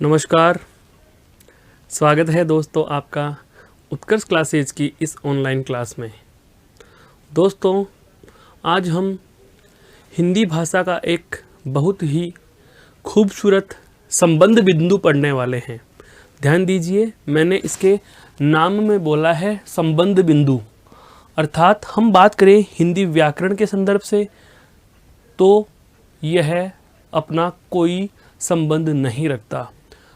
नमस्कार, स्वागत है दोस्तों आपका उत्कर्ष क्लासेज की इस ऑनलाइन क्लास में। दोस्तों, आज हम हिंदी भाषा का एक बहुत ही खूबसूरत संबंध बिंदु पढ़ने वाले हैं। ध्यान दीजिए, मैंने इसके नाम में बोला है संबंध बिंदु। अर्थात हम बात करें हिंदी व्याकरण के संदर्भ से तो यह अपना कोई संबंध नहीं रखता।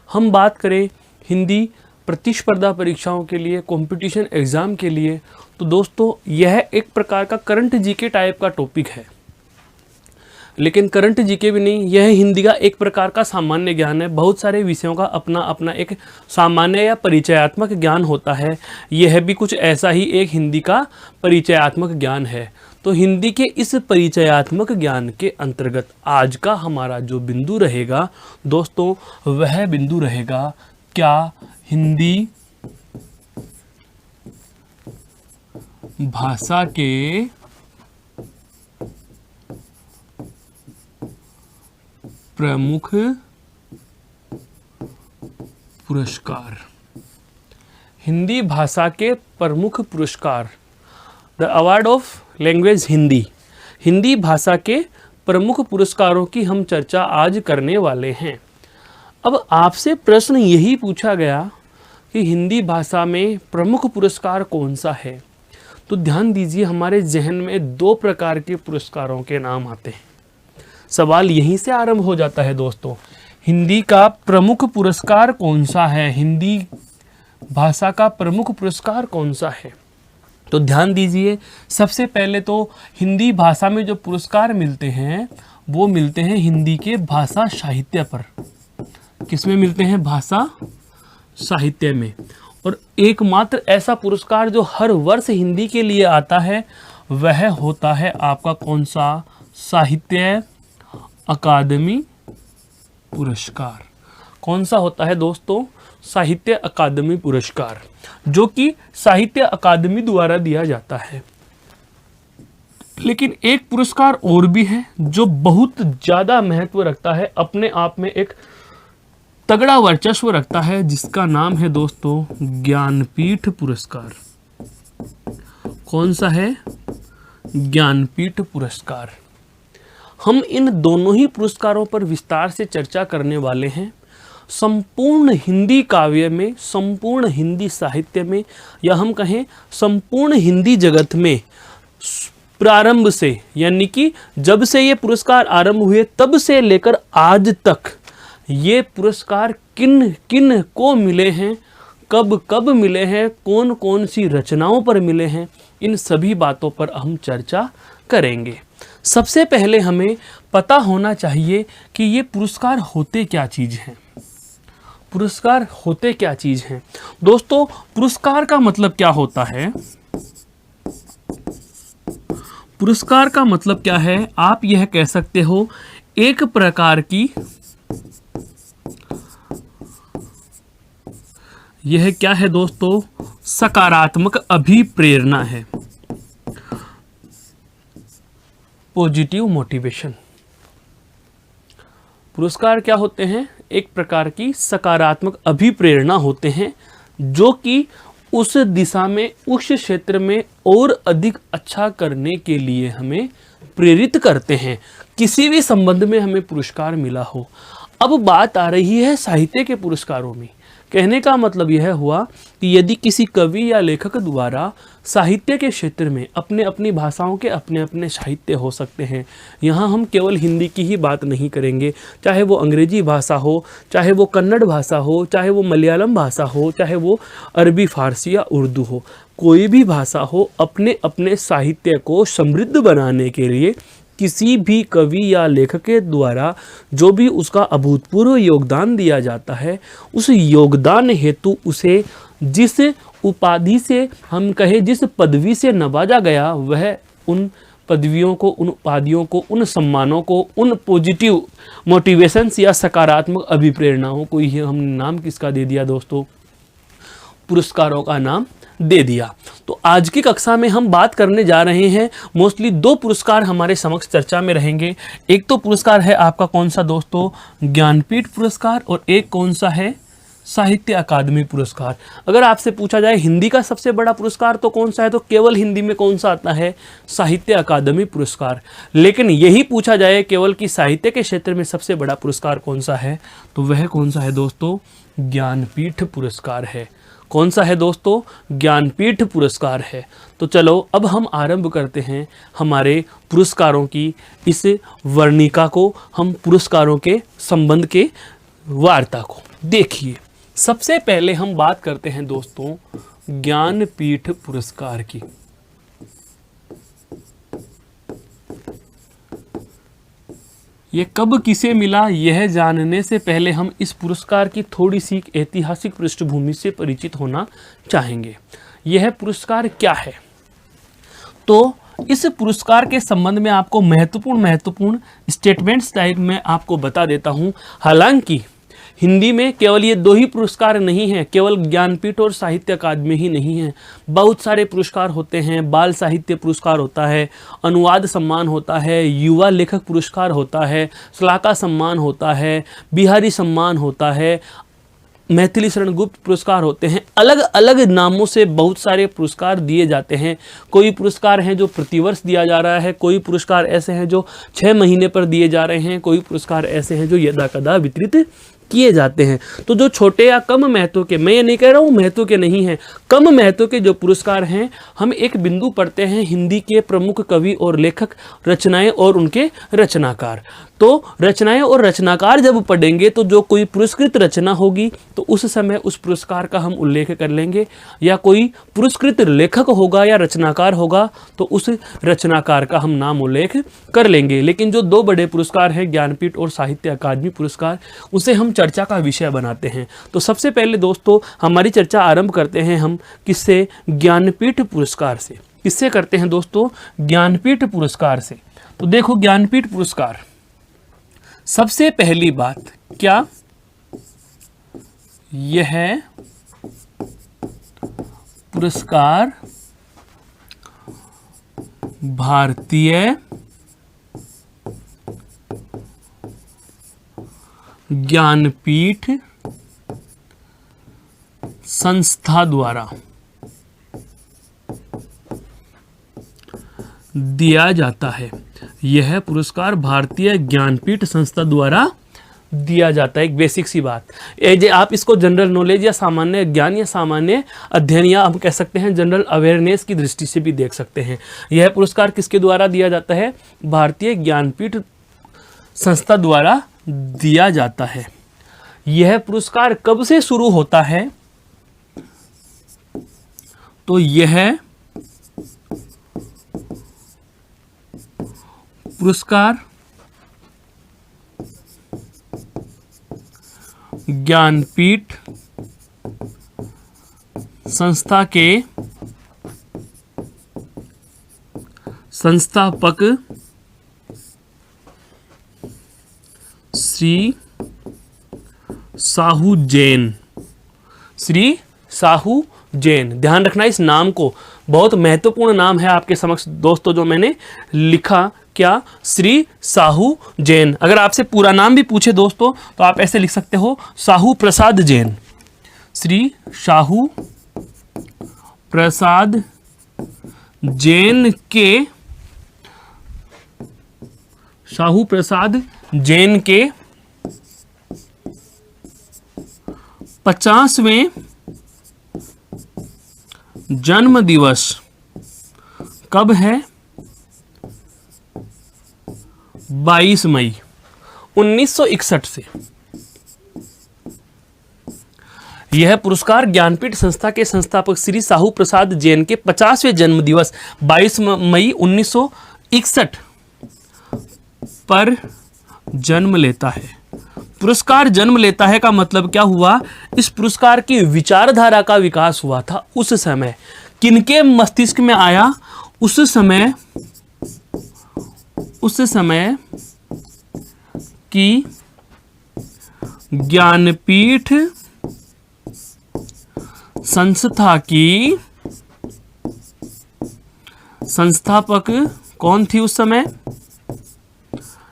हम बात करें हिंदी प्रतिस्पर्धा परीक्षाओं के लिए, कंपटीशन एग्ज़ाम के लिए, तो दोस्तों यह एक प्रकार का करंट जीके टाइप का टॉपिक है। लेकिन करंट जीके भी नहीं, यह हिंदी का एक प्रकार का सामान्य ज्ञान है। बहुत सारे विषयों का अपना अपना एक सामान्य या परिचयात्मक ज्ञान होता है। यह भी कुछ ऐसा ही एक हिंदी का परिचयात्मक ज्ञान है। तो हिंदी के इस परिचयात्मक ज्ञान के अंतर्गत आज का हमारा जो बिंदु रहेगा दोस्तों, वह बिंदु रहेगा क्या हिंदी भाषा के प्रमुख पुरस्कार। हिंदी भाषा के प्रमुख पुरस्कार, the award of language Hindi. Hindi भाषा के प्रमुख पुरस्कारों की हम चर्चा आज करने वाले हैं। अब आपसे प्रश्न यही पूछा गया कि हिंदी भाषा में प्रमुख पुरस्कार कौन सा है, तो ध्यान दीजिए, हमारे जहन में दो प्रकार के पुरस्कारों के नाम आते हैं। सवाल यहीं से आरंभ हो जाता है दोस्तों, हिंदी का प्रमुख पुरस्कार कौन सा है, हिंदी भाषा का प्रमुख पुरस्कार कौन सा है। तो ध्यान दीजिए, सबसे पहले तो हिंदी भाषा में जो पुरस्कार मिलते हैं वो मिलते हैं हिंदी के भाषा साहित्य पर। किसमें मिलते हैं? भाषा साहित्य में। और एकमात्र ऐसा पुरस्कार जो हर वर्ष हिंदी के लिए आता है वह होता है आपका कौन सा? साहित्य अकादमी पुरस्कार। कौन सा होता है दोस्तों? साहित्य अकादमी पुरस्कार, जो कि साहित्य अकादमी द्वारा दिया जाता है। लेकिन एक पुरस्कार और भी है जो बहुत ज्यादा महत्व रखता है, अपने आप में एक तगड़ा वर्चस्व रखता है, जिसका नाम है दोस्तों ज्ञानपीठ पुरस्कार। कौन सा है? ज्ञानपीठ पुरस्कार। हम इन दोनों ही पुरस्कारों पर विस्तार से चर्चा करने वाले हैं। संपूर्ण हिंदी काव्य में, संपूर्ण हिंदी साहित्य में, या हम कहें संपूर्ण हिंदी जगत में प्रारंभ से, यानी कि जब से ये पुरस्कार आरंभ हुए तब से लेकर आज तक ये पुरस्कार किन किन को मिले हैं, कब कब मिले हैं, कौन कौन सी रचनाओं पर मिले हैं, इन सभी बातों पर हम चर्चा करेंगे। सबसे पहले हमें पता होना चाहिए कि ये पुरस्कार होते क्या चीज़ हैं। पुरस्कार होते क्या चीज हैं दोस्तों? पुरस्कार का मतलब क्या होता है? पुरस्कार का मतलब क्या है? आप यह कह सकते हो एक प्रकार की, यह क्या है दोस्तों? सकारात्मक अभिप्रेरणा है, पॉजिटिव मोटिवेशन। पुरस्कार क्या होते हैं? एक प्रकार की सकारात्मक अभिप्रेरणा होते हैं, जो कि उस दिशा में, उस क्षेत्र में और अधिक अच्छा करने के लिए हमें प्रेरित करते हैं। किसी भी संबंध में हमें पुरस्कार मिला हो। अब बात आ रही है साहित्य के पुरस्कारों में। कहने का मतलब यह हुआ कि यदि किसी कवि या लेखक द्वारा साहित्य के क्षेत्र में, अपने अपनी भाषाओं के अपने अपने साहित्य हो सकते हैं। यहाँ हम केवल हिंदी की ही बात नहीं करेंगे, चाहे वो अंग्रेजी भाषा हो, चाहे वो कन्नड़ भाषा हो, चाहे वो मलयालम भाषा हो, चाहे वो अरबी, फारसी या उर्दू हो, कोई भी भाषा हो, अपने अपने साहित्य को समृद्ध बनाने के लिए किसी भी कवि या लेखक के द्वारा जो भी उसका अभूतपूर्व योगदान दिया जाता है, उस योगदान हेतु उसे जिस उपाधि से, हम कहें जिस पदवी से नवाजा गया, वह उन पदवियों को, उन उपाधियों को, उन सम्मानों को, उन पॉजिटिव मोटिवेशंस या सकारात्मक अभिप्रेरणाओं को ही हमने नाम किसका दे दिया दोस्तों? पुरस्कारों का नाम दे दिया। तो आज की कक्षा में हम बात करने जा रहे हैं, मोस्टली दो पुरस्कार हमारे समक्ष चर्चा में रहेंगे। एक तो पुरस्कार है आपका कौन सा दोस्तों, ज्ञानपीठ पुरस्कार, और एक कौन सा है, साहित्य अकादमी पुरस्कार। अगर आपसे पूछा जाए हिंदी का सबसे बड़ा पुरस्कार तो कौन सा है, तो केवल हिंदी में कौन सा आता है, साहित्य अकादमी पुरस्कार। लेकिन यही पूछा जाए केवल कि साहित्य के क्षेत्र में सबसे बड़ा पुरस्कार कौन सा है, तो वह कौन सा है दोस्तों, ज्ञानपीठ पुरस्कार है। कौन सा है दोस्तों, ज्ञानपीठ पुरस्कार है। तो चलो अब हम आरंभ करते हैं हमारे पुरस्कारों की इस वर्णिका को, हम पुरस्कारों के संबंध के वार्ता को। देखिए, सबसे पहले हम बात करते हैं दोस्तों ज्ञानपीठ पुरस्कार की। ये कब किसे मिला, यह जानने से पहले हम इस पुरस्कार की थोड़ी सी ऐतिहासिक पृष्ठभूमि से परिचित होना चाहेंगे। यह पुरस्कार क्या है, तो इस पुरस्कार के संबंध में आपको महत्वपूर्ण स्टेटमेंट्स टाइप में आपको बता देता हूं। हालांकि हिंदी में केवल ये दो ही पुरस्कार नहीं हैं, केवल ज्ञानपीठ और साहित्य अकादमी ही नहीं है, बहुत सारे पुरस्कार होते हैं। बाल साहित्य पुरस्कार होता है, अनुवाद सम्मान होता है, युवा लेखक पुरस्कार होता है, श्लाका सम्मान होता है, बिहारी सम्मान होता है, मैथिली शरण गुप्त पुरस्कार होते हैं। अलग अलग नामों से बहुत सारे पुरस्कार दिए जाते हैं। कोई पुरस्कार हैं जो प्रतिवर्ष दिया जा रहा है, कोई पुरस्कार ऐसे हैं जो 6 महीने पर दिए जा रहे हैं, कोई पुरस्कार ऐसे हैं जो यदा कदा वितरित किए जाते हैं। तो जो छोटे या कम महत्व के, मैं ये नहीं कह रहा हूँ महत्व के नहीं हैं, कम महत्व के जो पुरस्कार हैं, हम एक बिंदु पढ़ते हैं हिंदी के प्रमुख कवि और लेखक, रचनाएं और उनके रचनाकार। तो रचनाएं और रचनाकार जब पढ़ेंगे तो जो कोई पुरस्कृत रचना होगी तो उस समय उस पुरस्कार का हम उल्लेख कर लेंगे, या कोई पुरस्कृत लेखक होगा या रचनाकार होगा तो उस रचनाकार का हम नाम उल्लेख कर लेंगे। लेकिन जो दो बड़े पुरस्कार हैं, ज्ञानपीठ और साहित्य अकादमी पुरस्कार, उसे हम चर्चा का विषय बनाते हैं। तो सबसे पहले दोस्तों हमारी चर्चा आरंभ करते हैं हम किससे, ज्ञानपीठ पुरस्कार से। किससे करते हैं दोस्तों, ज्ञानपीठ पुरस्कार से। तो देखो ज्ञानपीठ पुरस्कार, सबसे पहली बात क्या, यह पुरस्कार भारतीय ज्ञानपीठ संस्था द्वारा दिया जाता है। यह पुरस्कार भारतीय ज्ञानपीठ संस्था द्वारा दिया जाता है। एक बेसिक सी बात, आप इसको जनरल नॉलेज या सामान्य ज्ञान या सामान्य अध्ययन या हम कह सकते हैं जनरल अवेयरनेस की दृष्टि से भी देख सकते हैं। यह पुरस्कार किसके द्वारा दिया जाता है, भारतीय ज्ञानपीठ संस्था द्वारा दिया जाता है। यह पुरस्कार कब से शुरू होता है, तो यह पुरस्कार ज्ञानपीठ संस्था के संस्थापक श्री साहू जैन, श्री साहू जैन, ध्यान रखना इस नाम को, बहुत महत्वपूर्ण नाम है आपके समक्ष दोस्तों जो मैंने लिखा, क्या, श्री साहू जैन। अगर आपसे पूरा नाम भी पूछे दोस्तों तो आप ऐसे लिख सकते हो, साहू प्रसाद जैन, श्री साहू प्रसाद जैन के, साहू प्रसाद जैन के 50वें जन्म दिवस कब है, 22 मई 1961 से। यह पुरस्कार ज्ञानपीठ संस्था के संस्थापक श्री साहू प्रसाद जैन के 50वें जन्म दिवस 22 मई 1961 पर जन्म लेता है। पुरस्कार जन्म लेता है का मतलब क्या हुआ, इस पुरस्कार की विचारधारा का विकास हुआ था उस समय। किनके मस्तिष्क में आया, उस समय की ज्ञानपीठ संस्था की संस्थापक कौन थी उस समय?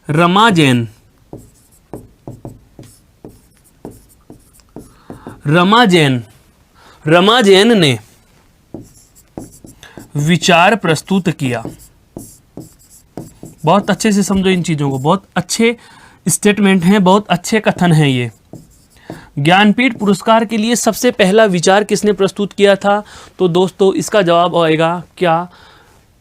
रमा जैन। रमा जैन ने विचार प्रस्तुत किया। बहुत अच्छे से समझो इन चीजों को, बहुत अच्छे स्टेटमेंट हैं, बहुत अच्छे कथन हैं ये। ज्ञानपीठ पुरस्कार के लिए सबसे पहला विचार किसने प्रस्तुत किया था? तो दोस्तों इसका जवाब आएगा क्या?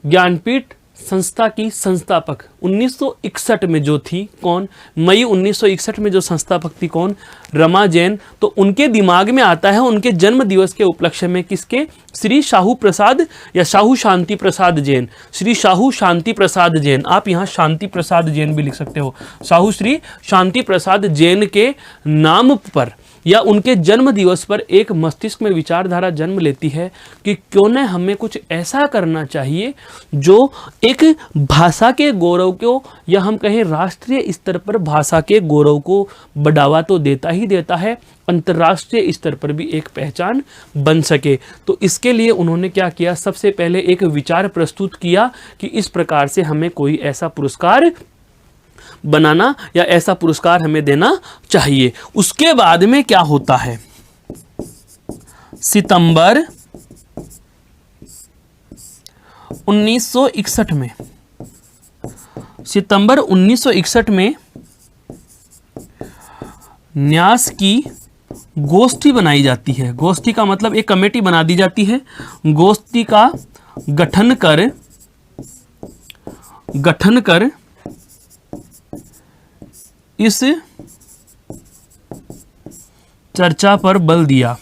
ज्ञानपीठ संस्था की संस्थापक 1961 में जो थी, कौन? मई 1961 में जो संस्थापक थी, कौन? रमा जैन। तो उनके दिमाग में आता है उनके जन्म दिवस के उपलक्ष्य में, किसके? श्री शाहू प्रसाद या शाहू शांति प्रसाद जैन, श्री शाहू शांति प्रसाद जैन। आप यहाँ शांति प्रसाद जैन भी लिख सकते हो। शाहू श्री शांति प्रसाद जैन के नाम पर या उनके जन्म दिवस पर एक मस्तिष्क में विचारधारा जन्म लेती है कि क्यों न हमें कुछ ऐसा करना चाहिए जो एक भाषा के गौरव को, या हम कहें राष्ट्रीय स्तर पर भाषा के गौरव को बढ़ावा तो देता ही देता है, अंतर्राष्ट्रीय स्तर पर भी एक पहचान बन सके। तो इसके लिए उन्होंने क्या किया? सबसे पहले एक विचार प्रस्तुत किया कि इस प्रकार से हमें कोई ऐसा पुरस्कार बनाना या ऐसा पुरस्कार हमें देना चाहिए। उसके बाद में क्या होता है? सितंबर 1961 में, सितंबर 1961 में न्यास की गोष्ठी बनाई जाती है। गोष्ठी का मतलब एक कमेटी बना दी जाती है। गोष्ठी का गठन कर इस चर्चा पर बल दिया।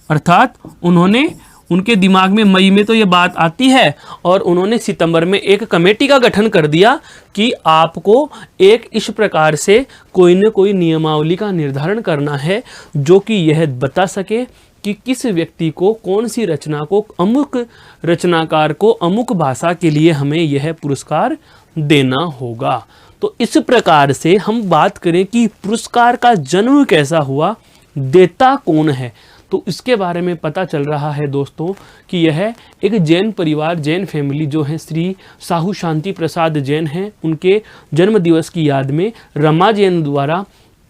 अर्थात उन्होंने, उनके दिमाग में मई में तो ये बात आती है और उन्होंने सितंबर में एक कमेटी का गठन कर दिया कि आपको एक इस प्रकार से कोई न कोई नियमावली का निर्धारण करना है जो कि यह बता सके कि किस व्यक्ति को, कौन सी रचना को, अमुक रचनाकार को अमुक भाषा के लिए हमें यह पुरस्कार देना होगा। तो इस प्रकार से हम बात करें कि पुरस्कार का जन्म कैसा हुआ, देता कौन है, तो इसके बारे में पता चल रहा है दोस्तों कि यह एक जैन परिवार, जैन फैमिली जो है श्री साहू शांति प्रसाद जैन हैं, उनके जन्म दिवस की याद में रमा जैन द्वारा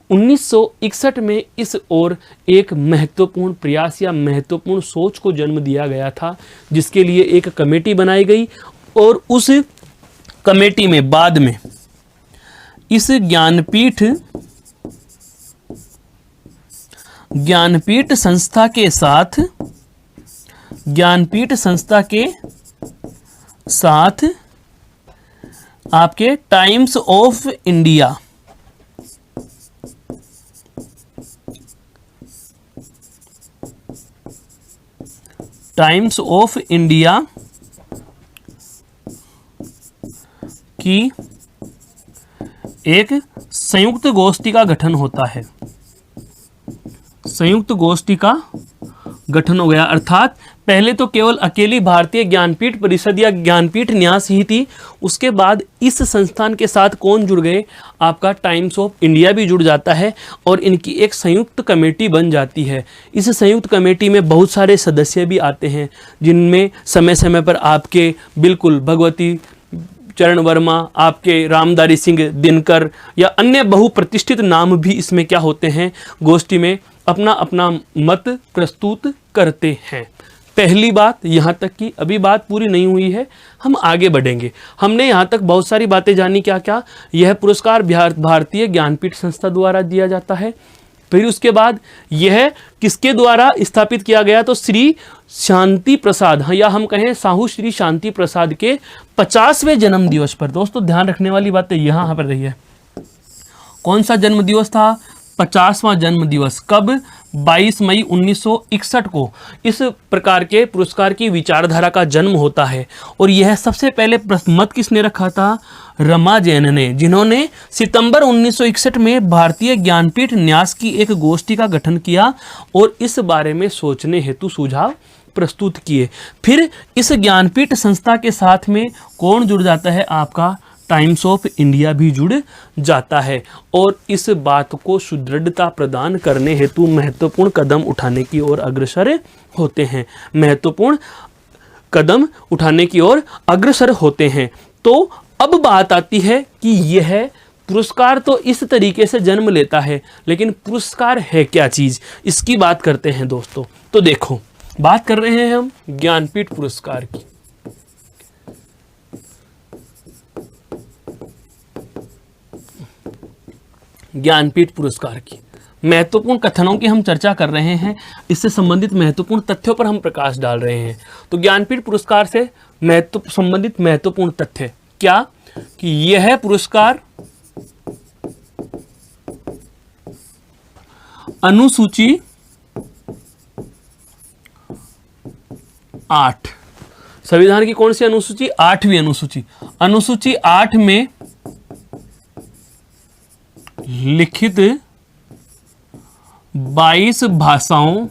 1961 में इस ओर एक महत्वपूर्ण प्रयास या महत्वपूर्ण सोच को जन्म दिया गया था, जिसके लिए एक कमेटी बनाई गई। और उस कमेटी में बाद में इस ज्ञानपीठ संस्था के साथ आपके टाइम्स ऑफ इंडिया, की एक संयुक्त गोष्ठी का गठन होता है। संयुक्त गोष्ठी का गठन हो गया। अर्थात पहले तो केवल अकेली भारतीय ज्ञानपीठ परिषद या ज्ञानपीठ न्यास ही थी, उसके बाद इस संस्थान के साथ कौन जुड़ गए? आपका टाइम्स ऑफ इंडिया भी जुड़ जाता है और इनकी एक संयुक्त कमेटी बन जाती है। इस संयुक्त कमेटी में बहुत सारे सदस्य भी आते हैं, जिनमें समय समय पर आपके बिल्कुल भगवती चरण वर्मा, आपके रामधारी सिंह दिनकर या अन्य बहुप्रतिष्ठित नाम भी इसमें क्या होते हैं? गोष्ठी में अपना अपना मत प्रस्तुत करते हैं। पहली बात यहाँ तक की, अभी बात पूरी नहीं हुई है, हम आगे बढ़ेंगे। हमने यहाँ तक बहुत सारी बातें जानी। क्या क्या? यह पुरस्कार भारतीय ज्ञानपीठ संस्था द्वारा दिया जाता है। फिर उसके बाद यह किसके द्वारा स्थापित किया गया? तो श्री शांति प्रसाद, हाँ, या हम कहें साहू श्री शांति प्रसाद के 50वें जन्म दिवस पर। दोस्तों ध्यान रखने वाली बात यहाँ पर रही है। कौन सा जन्म दिवस था? 50वां जन्म दिवस। कब? 22 मई 1961 को इस प्रकार के पुरस्कार की विचारधारा का जन्म होता है। और यह सबसे पहले मत किसने रखा था? रमा जैन ने, जिन्होंने सितंबर 1961 में भारतीय ज्ञानपीठ न्यास की एक गोष्ठी का गठन किया और इस बारे में सोचने हेतु सुझाव प्रस्तुत किए। फिर इस ज्ञानपीठ संस्था के साथ में कौन जुड़ जाता है? आपका टाइम्स ऑफ इंडिया भी जुड़ जाता है और इस बात को सुदृढ़ता प्रदान करने हेतु महत्वपूर्ण कदम उठाने की ओर अग्रसर होते हैं। महत्वपूर्ण कदम उठाने की ओर अग्रसर होते हैं। तो अब बात आती है कि यह पुरस्कार तो इस तरीके से जन्म लेता है, लेकिन पुरस्कार है क्या चीज, इसकी बात करते हैं दोस्तों। तो देखो, बात कर रहे हैं हम ज्ञानपीठ पुरस्कार की। ज्ञानपीठ पुरस्कार की महत्वपूर्ण कथनों की हम चर्चा कर रहे हैं, इससे संबंधित महत्वपूर्ण तथ्यों पर हम प्रकाश डाल रहे हैं। तो ज्ञानपीठ पुरस्कार से संबंधित महत्वपूर्ण तथ्य क्या, कि यह पुरस्कार अनुसूची 8, संविधान की कौन सी अनुसूची, 8वीं अनुसूची, अनुसूची 8 में लिखित 22 भाषाओं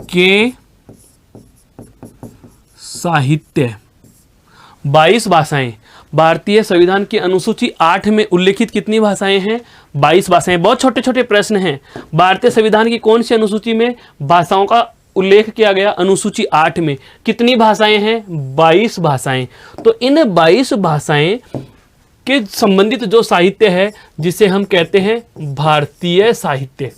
के साहित्य, 22 भाषाएं, भारतीय संविधान की अनुसूची 8 में उल्लिखित कितनी भाषाएं हैं, 22 भाषाएं। बहुत छोटे छोटे प्रश्न हैं। भारतीय संविधान की कौन सी अनुसूची में भाषाओं का उल्लेख किया गया, अनुसूची 8 में कितनी भाषाएं हैं, 22 भाषाएं। तो इन 22 भाषाएं के संबंधित जो साहित्य है, जिसे हम कहते हैं भारतीय साहित्य,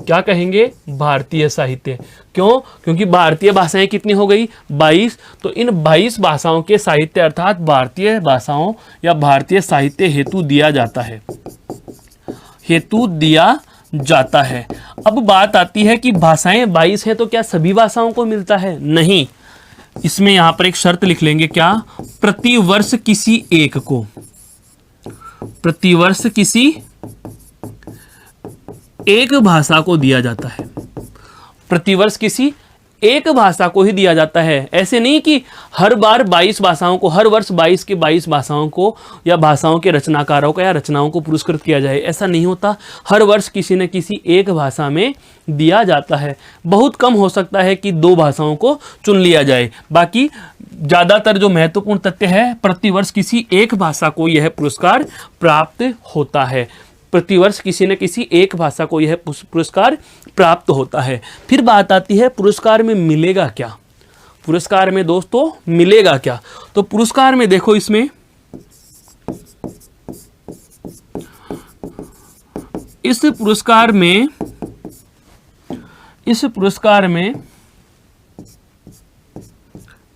क्या कहेंगे, भारतीय साहित्य। क्यों, क्योंकि भारतीय भाषाएं कितनी हो गई, 22। तो इन 22 भाषाओं के साहित्य अर्थात भारतीय भाषाओं या भारतीय साहित्य हेतु दिया जाता है, हेतु दिया जाता है। अब बात आती है कि भाषाएं 22 हैं, तो क्या सभी भाषाओं को मिलता है, नहीं। इसमें यहां पर एक शर्त लिख लेंगे, क्या, प्रतिवर्ष किसी एक को, प्रतिवर्ष किसी एक भाषा को दिया जाता है, प्रतिवर्ष किसी एक भाषा को ही दिया जाता है। ऐसे नहीं कि हर बार 22 भाषाओं को, हर वर्ष 22 के 22 भाषाओं को या भाषाओं के रचनाकारों को या रचनाओं को पुरस्कृत किया जाए, ऐसा नहीं होता। हर वर्ष किसी न किसी एक भाषा में दिया जाता है। बहुत कम हो सकता है कि 2 भाषाओं को चुन लिया जाए, बाकी ज़्यादातर जो महत्वपूर्ण तथ्य है, प्रतिवर्ष किसी एक भाषा को यह पुरस्कार प्राप्त होता है, प्रतिवर्ष किसी न किसी एक भाषा को यह पुरस्कार प्राप्त होता है। फिर बात आती है पुरस्कार में मिलेगा क्या, पुरस्कार में दोस्तों मिलेगा क्या। तो पुरस्कार में देखो, इसमें इस पुरस्कार में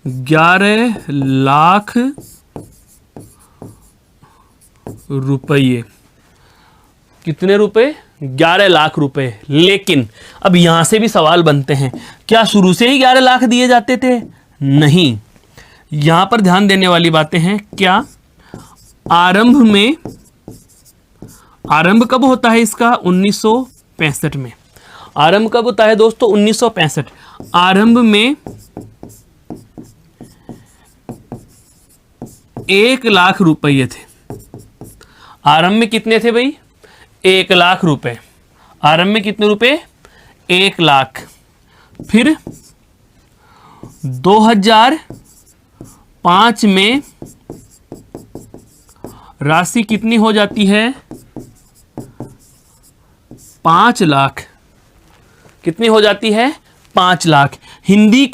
11 लाख रुपये, कितने रुपए, 11 लाख रुपए। लेकिन अब यहां से भी सवाल बनते हैं, क्या शुरू से ही 11 लाख दिए जाते थे, नहीं। यहां पर ध्यान देने वाली बातें हैं, क्या आरंभ में, आरंभ कब होता है इसका, 1965 में। आरंभ कब होता है दोस्तों, 1965। आरंभ में 1 लाख रुपये थे। आरंभ में कितने थे भाई, 1 लाख रुपए। आरंभ में कितने रुपए, 1 लाख। फिर 2005 में राशि कितनी हो जाती है, 5 लाख। कितनी हो जाती है, 5 लाख। हिंदी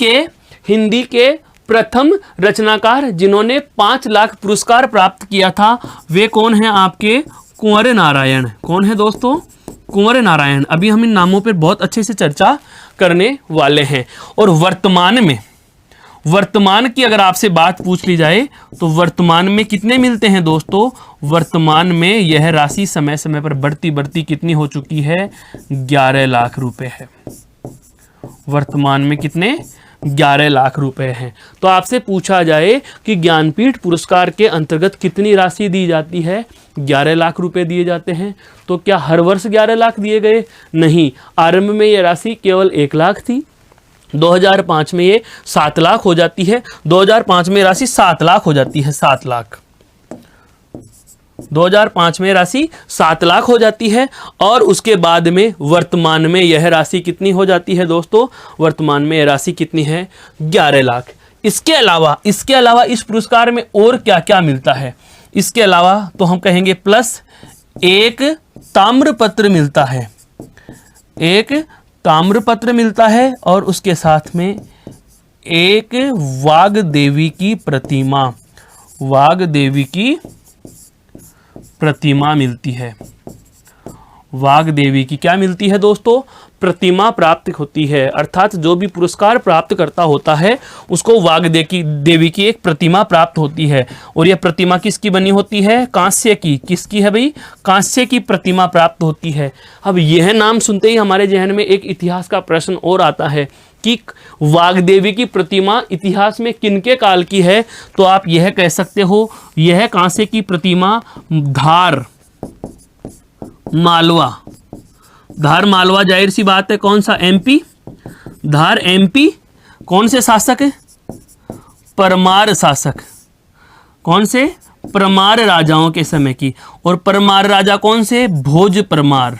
के प्रथम रचनाकार जिन्होंने 5 लाख पुरस्कार प्राप्त किया था, वे कौन हैं आपके, कुंवर नारायण। कौन है दोस्तों, कुंवर नारायण। अभी हम इन नामों पर बहुत अच्छे से चर्चा करने वाले हैं। और वर्तमान की अगर आपसे बात पूछ ली जाए तो वर्तमान में कितने मिलते हैं दोस्तों, वर्तमान में यह राशि समय समय पर बढ़ती कितनी हो चुकी है, 11 लाख रुपए है। वर्तमान में कितने, 11 लाख रुपए हैं। तो आपसे पूछा जाए कि ज्ञानपीठ पुरस्कार के अंतर्गत कितनी राशि दी जाती है, 11 लाख रुपए दिए जाते हैं। तो क्या हर वर्ष 11 लाख दिए गए, नहीं। आरंभ में यह राशि केवल 1 लाख थी, 2005 में ये 7 लाख हो जाती है, 2005 में राशि 7 लाख हो जाती है, 7 लाख। 2005 में राशि 7 लाख हो जाती है। और उसके बाद में वर्तमान में यह राशि कितनी हो जाती है दोस्तों, वर्तमान में यह राशि कितनी है, 11 लाख। इसके अलावा इस पुरस्कार में और क्या क्या मिलता है, इसके अलावा तो हम कहेंगे प्लस 1 ताम्रपत्र मिलता है, 1 ताम्रपत्र मिलता है और उसके साथ में एक वाग्देवी की प्रतिमा, वाग्देवी की प्रतिमा मिलती है। वाग्देवी की क्या मिलती है दोस्तों? प्रतिमा प्राप्त होती है। अर्थात जो भी पुरस्कार प्राप्त करता होता है उसको वाग्देवी की एक प्रतिमा प्राप्त होती है। और यह प्रतिमा किसकी बनी होती है? कांस्य की। किसकी है भाई? कांस्य की प्रतिमा प्राप्त होती है। अब यह नाम सुनते ही हमारे जहन में एक इतिहास का प्रश्न और आता है कि वाग्देवी की प्रतिमा इतिहास में किनके काल की है? तो आप यह कह सकते हो यह कांस्य की प्रतिमा धार मालवा, धार मालवा जाहिर सी बात है कौन सा? एमपी। धार एमपी। कौन से शासक है? परमार शासक। कौन से? परमार राजाओं के समय की। और परमार राजा कौन से? भोज परमार।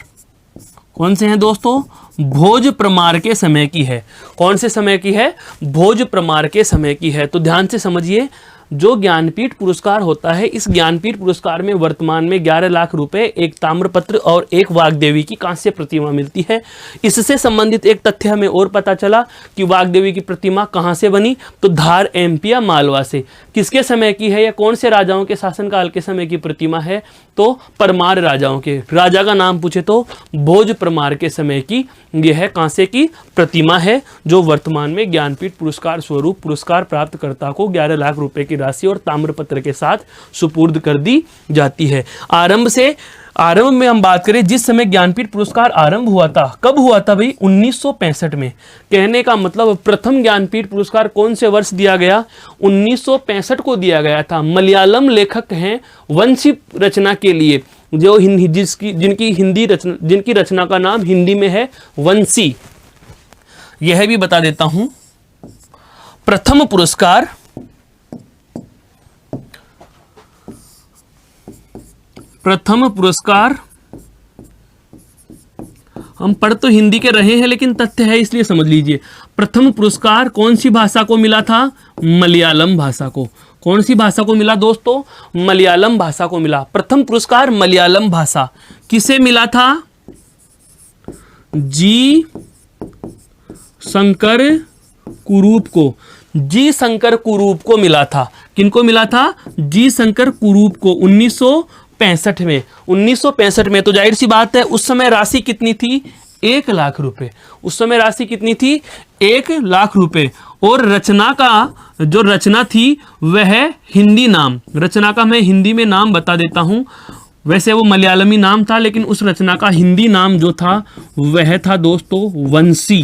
कौन से हैं दोस्तों? भोज परमार के समय की है। कौन से समय की है? भोज परमार के समय की है। तो ध्यान से समझिए, जो ज्ञानपीठ पुरस्कार होता है, इस ज्ञानपीठ पुरस्कार में वर्तमान में 11 लाख रुपए, एक ताम्रपत्र और एक वाग्देवी की कांस्य प्रतिमा मिलती है। इससे संबंधित एक तथ्य हमें और पता चला कि वाग्देवी की प्रतिमा कहाँ से बनी? तो धार एमपी या मालवा से। किसके समय की है? या कौन से राजाओं के शासनकाल के समय की प्रतिमा है? तो परमार राजाओं के। राजा का नाम पूछे तो भोज परमार के समय की यह कांस्य की प्रतिमा है, जो वर्तमान में ज्ञानपीठ पुरस्कार स्वरूप पुरस्कार प्राप्तकर्ता को 11 लाख रुपए की राशि और ताम्रपत्र के साथ सुपुर्द कर दी जाती है। आरंभ में हम बात करें, जिस समय ज्ञानपीठ पुरस्कार आरंभ हुआ था, कब हुआ था भाई? 1965 में। कहने का मतलब प्रथम ज्ञानपीठ पुरस्कार कौन से वर्ष दिया गया? 1965 को दिया गया था। मलयालम लेखक हैं वंशी रचना के लिए, जो जिनकी रचना का नाम हिंदी में है वंशी। यह भी बता देता हूं, प्रथम पुरस्कार हम पढ़ तो हिंदी के रहे हैं लेकिन तथ्य है इसलिए समझ लीजिए। प्रथम पुरस्कार कौन सी भाषा को मिला था? मलयालम भाषा को। कौन सी भाषा को मिला दोस्तों? मलयालम भाषा को मिला। प्रथम पुरस्कार मलयालम भाषा किसे मिला था? जी शंकर कुरूप को। जी शंकर कुरूप को मिला था। किनको मिला था? जी शंकर कुरूप को 1965 में। 1965 में तो जाहिर सी बात है उस समय राशि कितनी थी? 1 लाख रुपए। उस समय राशि कितनी थी? 1 लाख रुपए। और रचना का जो रचना थी वह हिंदी नाम, रचना का मैं हिंदी में नाम बता देता हूं। वैसे वो मलयालमी नाम था लेकिन उस रचना का हिंदी नाम जो था वह था दोस्तों वंशी।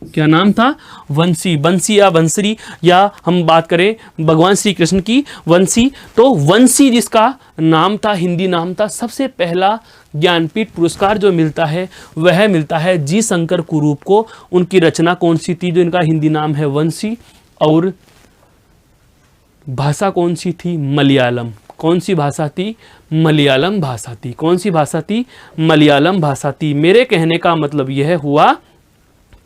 क्या नाम था? वंशी। बंसी या बंसरी, या हम बात करें भगवान श्री कृष्ण की वंशी, तो वंशी जिसका नाम था, हिंदी नाम था। सबसे पहला ज्ञानपीठ पुरस्कार जो मिलता है वह मिलता है जी शंकर कुरूप को। उनकी रचना कौन सी थी? जो इनका हिंदी नाम है वंशी। और भाषा कौन सी थी? मलयालम। कौन सी भाषा थी? मलयालम भाषा थी। कौन सी भाषा थी? मलयालम भाषा थी। मेरे कहने का मतलब यह हुआ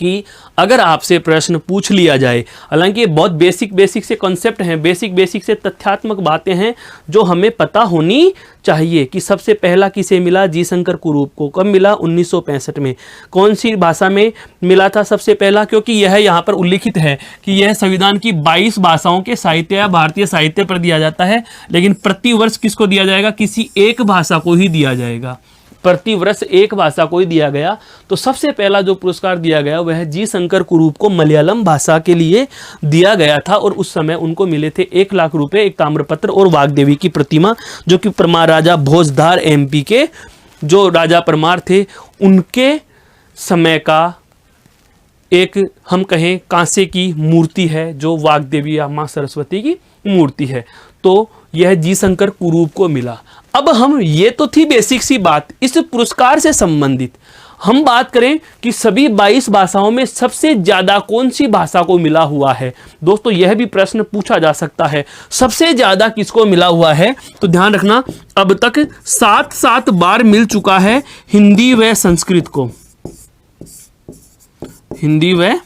कि अगर आपसे प्रश्न पूछ लिया जाए, हालांकि ये बहुत बेसिक से कॉन्सेप्ट हैं, बेसिक से तथ्यात्मक बातें हैं जो हमें पता होनी चाहिए कि सबसे पहला किसे मिला? जी शंकर कुरूप को। कब मिला? 1965 में। कौन सी भाषा में मिला था सबसे पहला? क्योंकि यह यहाँ पर उल्लिखित है कि यह संविधान की 22 भाषाओं के साहित्य या भारतीय साहित्य पर दिया जाता है, लेकिन प्रतिवर्ष किसको दिया जाएगा? किसी एक भाषा को ही दिया जाएगा। प्रतिवर्ष एक भाषा को ही दिया गया। तो सबसे पहला जो पुरस्कार दिया गया वह जी शंकर कुरूप को मलयालम भाषा के लिए दिया गया था। और उस समय उनको मिले थे 1 लाख रुपए, एक ताम्रपत्र और वाग्देवी की प्रतिमा, जो कि परमार राजा भोजधार एमपी के जो राजा परमार थे उनके समय का एक हम कहें कांसे की मूर्ति है, जो वाग्देवी या माँ सरस्वती की मूर्ति है। तो यह जी शंकर कुरूप को मिला। अब हम, ये तो थी बेसिक सी बात इस पुरस्कार से संबंधित। हम बात करें कि सभी 22 भाषाओं में सबसे ज्यादा कौन सी भाषा को मिला हुआ है। दोस्तों यह भी प्रश्न पूछा जा सकता है, सबसे ज्यादा किसको मिला हुआ है? तो ध्यान रखना, अब तक 7 बार मिल चुका है हिंदी व संस्कृत को। हिंदी व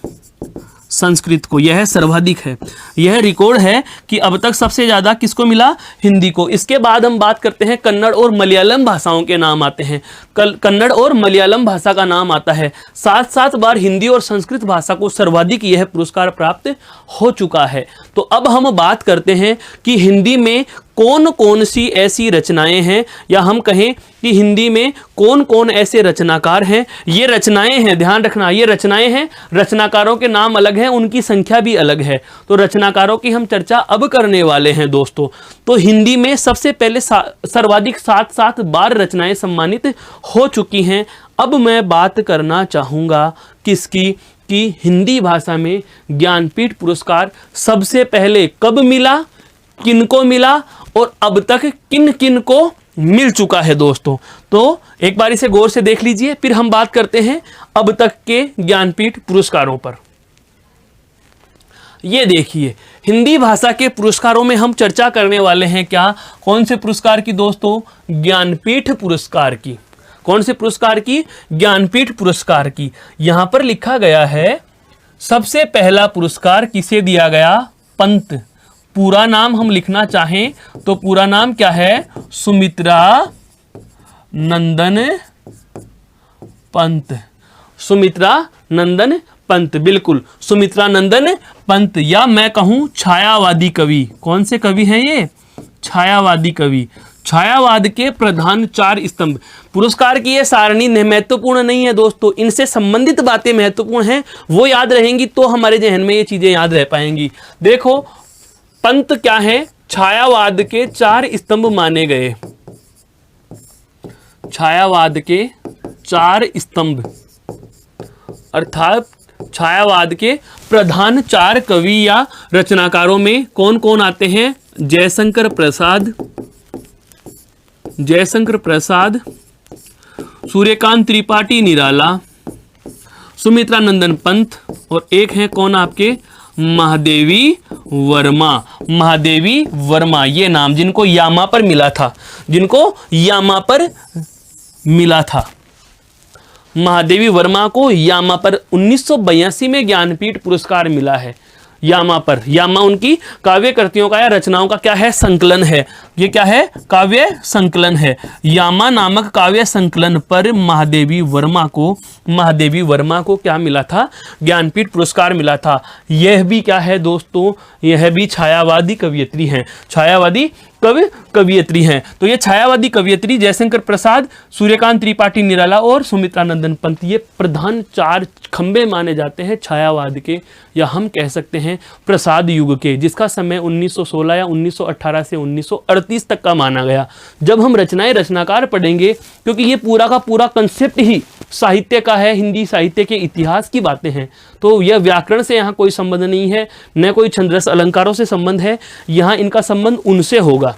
संस्कृत को, यह सर्वाधिक है। यह रिकॉर्ड है कि अब तक सबसे ज़्यादा किसको मिला, हिंदी को। इसके बाद हम बात करते हैं कन्नड़ और मलयालम भाषाओं के नाम आते हैं। कन्नड़ और मलयालम भाषा का नाम आता है। 7-7 बार हिंदी और संस्कृत भाषा को सर्वाधिक यह पुरस्कार प्राप्त हो चुका है। तो अब हम बात करते हैं कि हिंदी में कौन कौन सी ऐसी रचनाएं हैं, या हम कहें कि हिंदी में कौन कौन ऐसे रचनाकार हैं। ये रचनाएं हैं, ध्यान रखना, ये रचनाएं हैं, रचनाकारों के नाम अलग हैं, उनकी संख्या भी अलग है। तो रचनाकारों की हम चर्चा अब करने वाले हैं दोस्तों। तो हिंदी में सबसे पहले सर्वाधिक 7-7 बार रचनाएं सम्मानित हो चुकी हैं। अब मैं बात करना चाहूँगा किसकी, कि हिंदी भाषा में ज्ञानपीठ पुरस्कार सबसे पहले कब मिला, किनको मिला, और अब तक किन किन को मिल चुका है दोस्तों। तो एक बार इसे गौर से देख लीजिए, फिर हम बात करते हैं अब तक के ज्ञानपीठ पुरस्कारों पर। ये देखिए, हिंदी भाषा के पुरस्कारों में हम चर्चा करने वाले हैं क्या, कौन से पुरस्कार की दोस्तों, ज्ञानपीठ पुरस्कार की। कौन से पुरस्कार की, ज्ञानपीठ पुरस्कार की। यहां पर लिखा गया है सबसे पहला पुरस्कार किसे दिया गया, पंत। पूरा नाम हम लिखना चाहें तो पूरा नाम क्या है, सुमित्रा नंदन पंत। सुमित्रा नंदन पंत, बिल्कुल सुमित्रा नंदन पंत, या मैं कहूं छायावादी कवि। कौन से कवि हैं ये, छायावादी कवि। छायावाद के प्रधान 4 स्तंभ। पुरस्कार की ये सारणी महत्वपूर्ण नहीं है दोस्तों, इनसे संबंधित बातें महत्वपूर्ण हैं, वो याद रहेंगी तो हमारे जहन में ये चीजें याद रह पाएंगी। देखो, पंत क्या है, छायावाद के 4 स्तंभ माने गए। छायावाद के 4 स्तंभ, अर्थात छायावाद के प्रधान 4 कवि या रचनाकारों में कौन कौन आते हैं, जयशंकर प्रसाद, जयशंकर प्रसाद, सूर्यकांत त्रिपाठी निराला, सुमित्रा नंदन पंत, और एक है कौन आपके, महादेवी वर्मा। महादेवी वर्मा, ये नाम जिनको यामा पर मिला था, जिनको यामा पर मिला था। महादेवी वर्मा को यामा पर 1982 में ज्ञानपीठ पुरस्कार मिला है। यामा पर, यामा उनकी काव्य कृतियों का या रचनाओं का क्या है, संकलन है। ये क्या है, काव्य संकलन है। यामा नामक काव्य संकलन पर महादेवी वर्मा को क्या मिला था, ज्ञानपीठ पुरस्कार मिला था। यह भी क्या है दोस्तों, यह भी छायावादी कवियत्री हैं, छायावादी कवियत्री हैं। तो ये छायावादी कवियत्री जयशंकर प्रसाद, सूर्यकांत त्रिपाठी निराला और सुमित्रा नंदन पंत, ये प्रधान 4 खंबे माने जाते हैं छायावाद के, या हम कह सकते हैं प्रसाद युग के, जिसका समय 1916 या 1918 से 1938 तक का माना गया। जब हम रचनाकार पढ़ेंगे, क्योंकि ये पूरा का पूरा कंसेप्ट ही साहित्य का है, हिंदी साहित्य के इतिहास की बातें हैं, तो यह व्याकरण से यहाँ कोई संबंध नहीं है, न कोई छंदरस अलंकारों से संबंध है, यहाँ इनका संबंध उनसे होगा।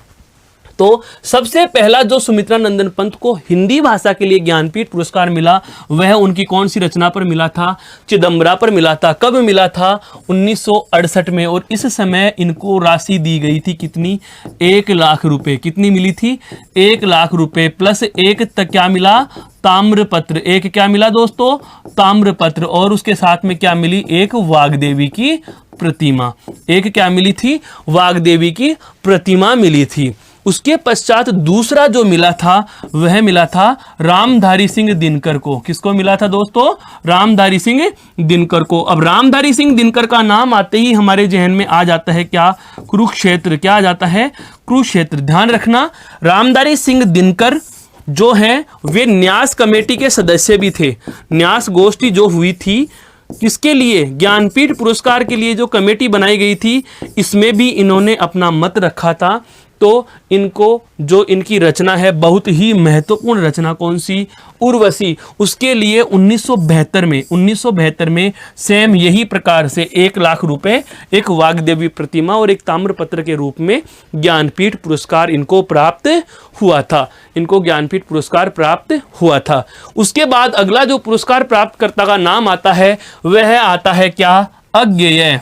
तो सबसे पहला जो सुमित्रा नंदन पंत को हिंदी भाषा के लिए ज्ञानपीठ पुरस्कार मिला, वह उनकी कौन सी रचना पर मिला था, चिदंबरा पर मिला था। कब मिला था, 1968 में, और इस समय इनको राशि दी गई थी कितनी, 1 लाख रुपए। कितनी मिली थी, 1 लाख रुपए प्लस 1 तक क्या मिला, ताम्रपत्र। एक क्या मिला दोस्तों, ताम्रपत्र, और उसके साथ में क्या मिली, एक वाग्देवी की प्रतिमा। एक क्या मिली थी, वाग्देवी की प्रतिमा मिली थी। उसके पश्चात दूसरा जो मिला था वह मिला था रामधारी सिंह दिनकर को। किसको मिला था दोस्तों, रामधारी सिंह दिनकर को। अब रामधारी सिंह दिनकर का नाम आते ही हमारे जहन में आ जाता है क्या, कुरुक्षेत्र। क्या आ जाता है, कुरुक्षेत्र। ध्यान रखना, रामधारी सिंह दिनकर जो हैं वे न्यास कमेटी के सदस्य भी थे। न्यास गोष्ठी जो हुई थी, किसके लिए, ज्ञानपीठ पुरस्कार के लिए जो कमेटी बनाई गई थी, इसमें भी इन्होंने अपना मत रखा था। तो इनको जो इनकी रचना है, बहुत ही महत्वपूर्ण रचना, कौन सी, उर्वशी, उसके लिए 1972 में सेम यही प्रकार से 1 लाख रुपए, एक वाग्देवी प्रतिमा और एक ताम्रपत्र के रूप में ज्ञानपीठ पुरस्कार इनको प्राप्त हुआ था। इनको ज्ञानपीठ पुरस्कार प्राप्त हुआ था। उसके बाद अगला जो पुरस्कार प्राप्तकर्ता का नाम आता है वह आता है क्या, अज्ञेय।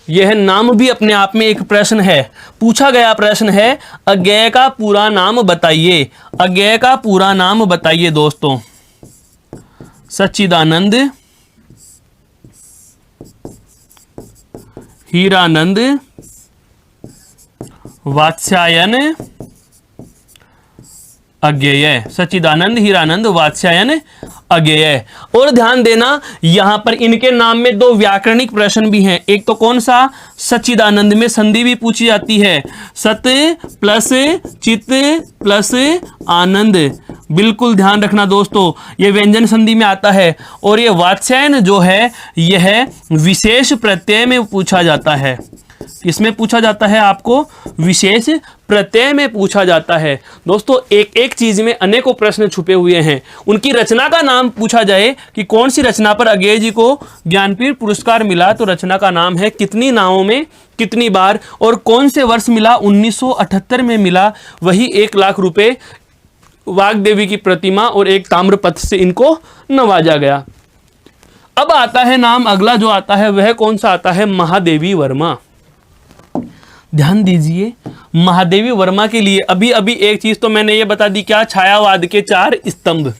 यह नाम भी अपने आप में एक प्रश्न है, पूछा गया प्रश्न है, अज्ञेय का पूरा नाम बताइए। अज्ञेय का पूरा नाम बताइए दोस्तों। सच्चिदानंद हीरानंद वात्स्यायन अज्ञेय, सच्चिदानंद हीरानंद वात्स्यायन अज्ञेय। और ध्यान देना यहां पर इनके नाम में दो व्याकरणिक प्रश्न भी हैं। एक तो कौन सा, सच्चिदानंद में संधि भी पूछी जाती है, सत प्लस चित प्लस आनंद, बिल्कुल ध्यान रखना दोस्तों, ये व्यंजन संधि में आता है। और ये वात्स्यायन जो है यह विशेष प्रत्यय में पूछा जाता है। किसमें पूछा जाता है, आपको विशेष प्रत्यय में पूछा जाता है। दोस्तों एक एक चीज में अनेकों प्रश्न छुपे हुए हैं। उनकी रचना का नाम पूछा जाए कि कौन सी रचना पर अज्ञेय जी को ज्ञानपीठ पुरस्कार मिला, तो रचना का नाम है कितनी नावों में कितनी बार, और कौन से वर्ष मिला, 1978 में मिला। वही 1 लाख रुपए वाग्देवी की प्रतिमा और एक ताम्रपत्र से इनको नवाजा गया। अब आता है नाम अगला जो आता है वह कौन सा आता है, महादेवी वर्मा। ध्यान दीजिए, महादेवी वर्मा के लिए अभी अभी एक चीज तो मैंने ये बता दी, क्या, छायावाद के 4 स्तंभ,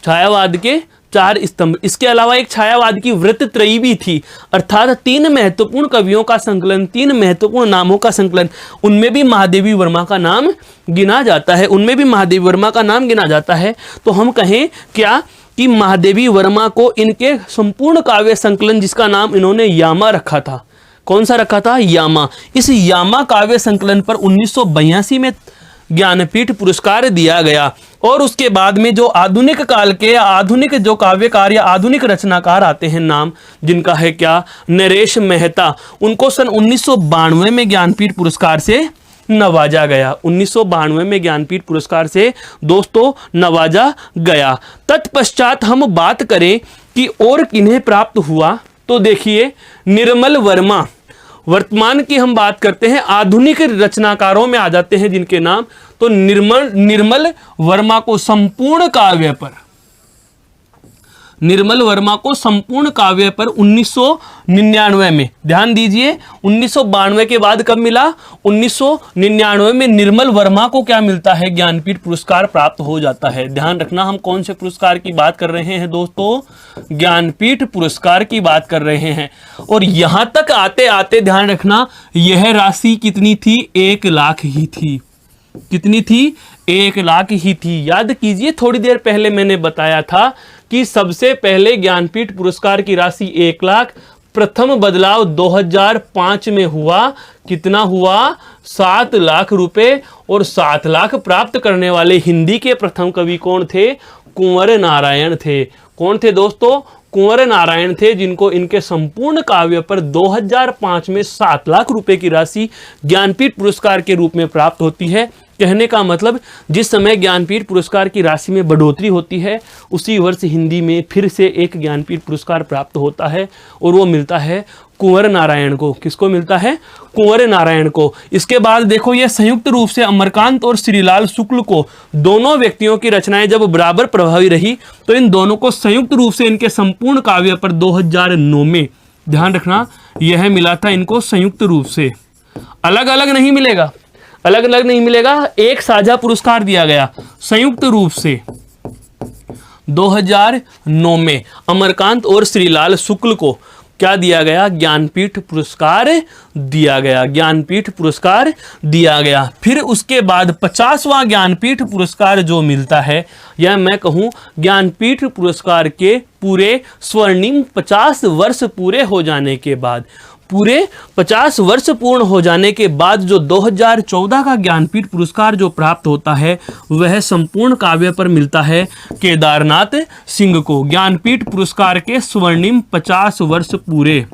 छायावाद के 4 स्तंभ। इसके अलावा एक छायावाद की वृत्तत्रयी भी थी, अर्थात 3 महत्वपूर्ण कवियों का संकलन, 3 महत्वपूर्ण नामों का संकलन, उनमें भी महादेवी वर्मा का नाम गिना जाता है, उनमें भी महादेवी वर्मा का नाम गिना जाता है। तो हम कहें क्या कि महादेवी वर्मा को इनके संपूर्ण काव्य संकलन, जिसका नाम इन्होंने यामा रखा था, कौन सा रखा था, यामा, इस यामा काव्य संकलन पर 1982 में ज्ञानपीठ पुरस्कार दिया गया। और उसके बाद में जो आधुनिक काल के आधुनिक जो काव्यकार या आधुनिक रचनाकार आते हैं नाम, जिनका है क्या, नरेश मेहता, उनको सन 1992 में ज्ञानपीठ पुरस्कार से नवाजा गया। 1992 में ज्ञानपीठ पुरस्कार से दोस्तों नवाजा गया। तत्पश्चात हम बात करें कि और किन्हें प्राप्त हुआ, तो देखिए निर्मल वर्मा, वर्तमान की हम बात करते हैं, आधुनिक रचनाकारों में आ जाते हैं जिनके नाम, तो निर्मल वर्मा को संपूर्ण काव्य पर, निर्मल वर्मा को संपूर्ण काव्य पर 1999 में, ध्यान दीजिए 1992 के बाद कब मिला, 1999 में निर्मल वर्मा को क्या मिलता है, ज्ञानपीठ पुरस्कार प्राप्त हो जाता है। ध्यान रखना हम कौन से पुरस्कार की बात कर रहे हैं दोस्तों, ज्ञानपीठ पुरस्कार की बात कर रहे हैं। और यहां तक आते आते ध्यान रखना यह राशि कितनी थी, 1 लाख ही थी। कितनी थी, 1 लाख ही थी। याद कीजिए थोड़ी देर पहले मैंने बताया था कि सबसे पहले ज्ञानपीठ पुरस्कार की राशि 1 लाख, प्रथम बदलाव 2005 में हुआ, कितना हुआ, 7 लाख रुपए। और 7 लाख प्राप्त करने वाले हिंदी के प्रथम कवि कौन थे, कुंवर नारायण थे। कौन थे दोस्तों, कुंवर नारायण थे, जिनको इनके संपूर्ण काव्य पर 2005 में 7 लाख रुपए की राशि ज्ञानपीठ पुरस्कार के रूप में प्राप्त होती है। कहने का मतलब जिस समय ज्ञानपीठ पुरस्कार की राशि में बढ़ोतरी होती है, उसी वर्ष हिंदी में फिर से एक ज्ञानपीठ पुरस्कार प्राप्त होता है, और वो मिलता है कुंवर नारायण को। किसको मिलता है, कुंवर नारायण को। इसके बाद देखो ये संयुक्त रूप से अमरकांत और श्रीलाल शुक्ल को, दोनों व्यक्तियों की रचनाएं जब बराबर प्रभावी रही, तो इन दोनों को संयुक्त रूप से इनके संपूर्ण काव्य पर 2009 में, ध्यान रखना यह मिला था इनको संयुक्त रूप से, अलग अलग नहीं मिलेगा, अलग अलग नहीं मिलेगा, एक साझा पुरस्कार दिया गया संयुक्त रूप से 2009 में अमरकांत और श्रीलाल शुक्ल को क्या दिया गया, ज्ञानपीठ पुरस्कार दिया गया, ज्ञानपीठ पुरस्कार दिया गया। फिर उसके बाद 50वां ज्ञानपीठ पुरस्कार जो मिलता है, या मैं कहूं ज्ञानपीठ पुरस्कार के पूरे स्वर्णिम 50 वर्ष पूरे हो जाने के बाद, पूरे 50 वर्ष पूर्ण हो जाने के बाद जो 2014 का ज्ञानपीठ पुरस्कार जो प्राप्त होता है, वह संपूर्ण काव्य पर मिलता है केदारनाथ सिंह को। ज्ञानपीठ पुरस्कार के स्वर्णिम 50 वर्ष पूरे,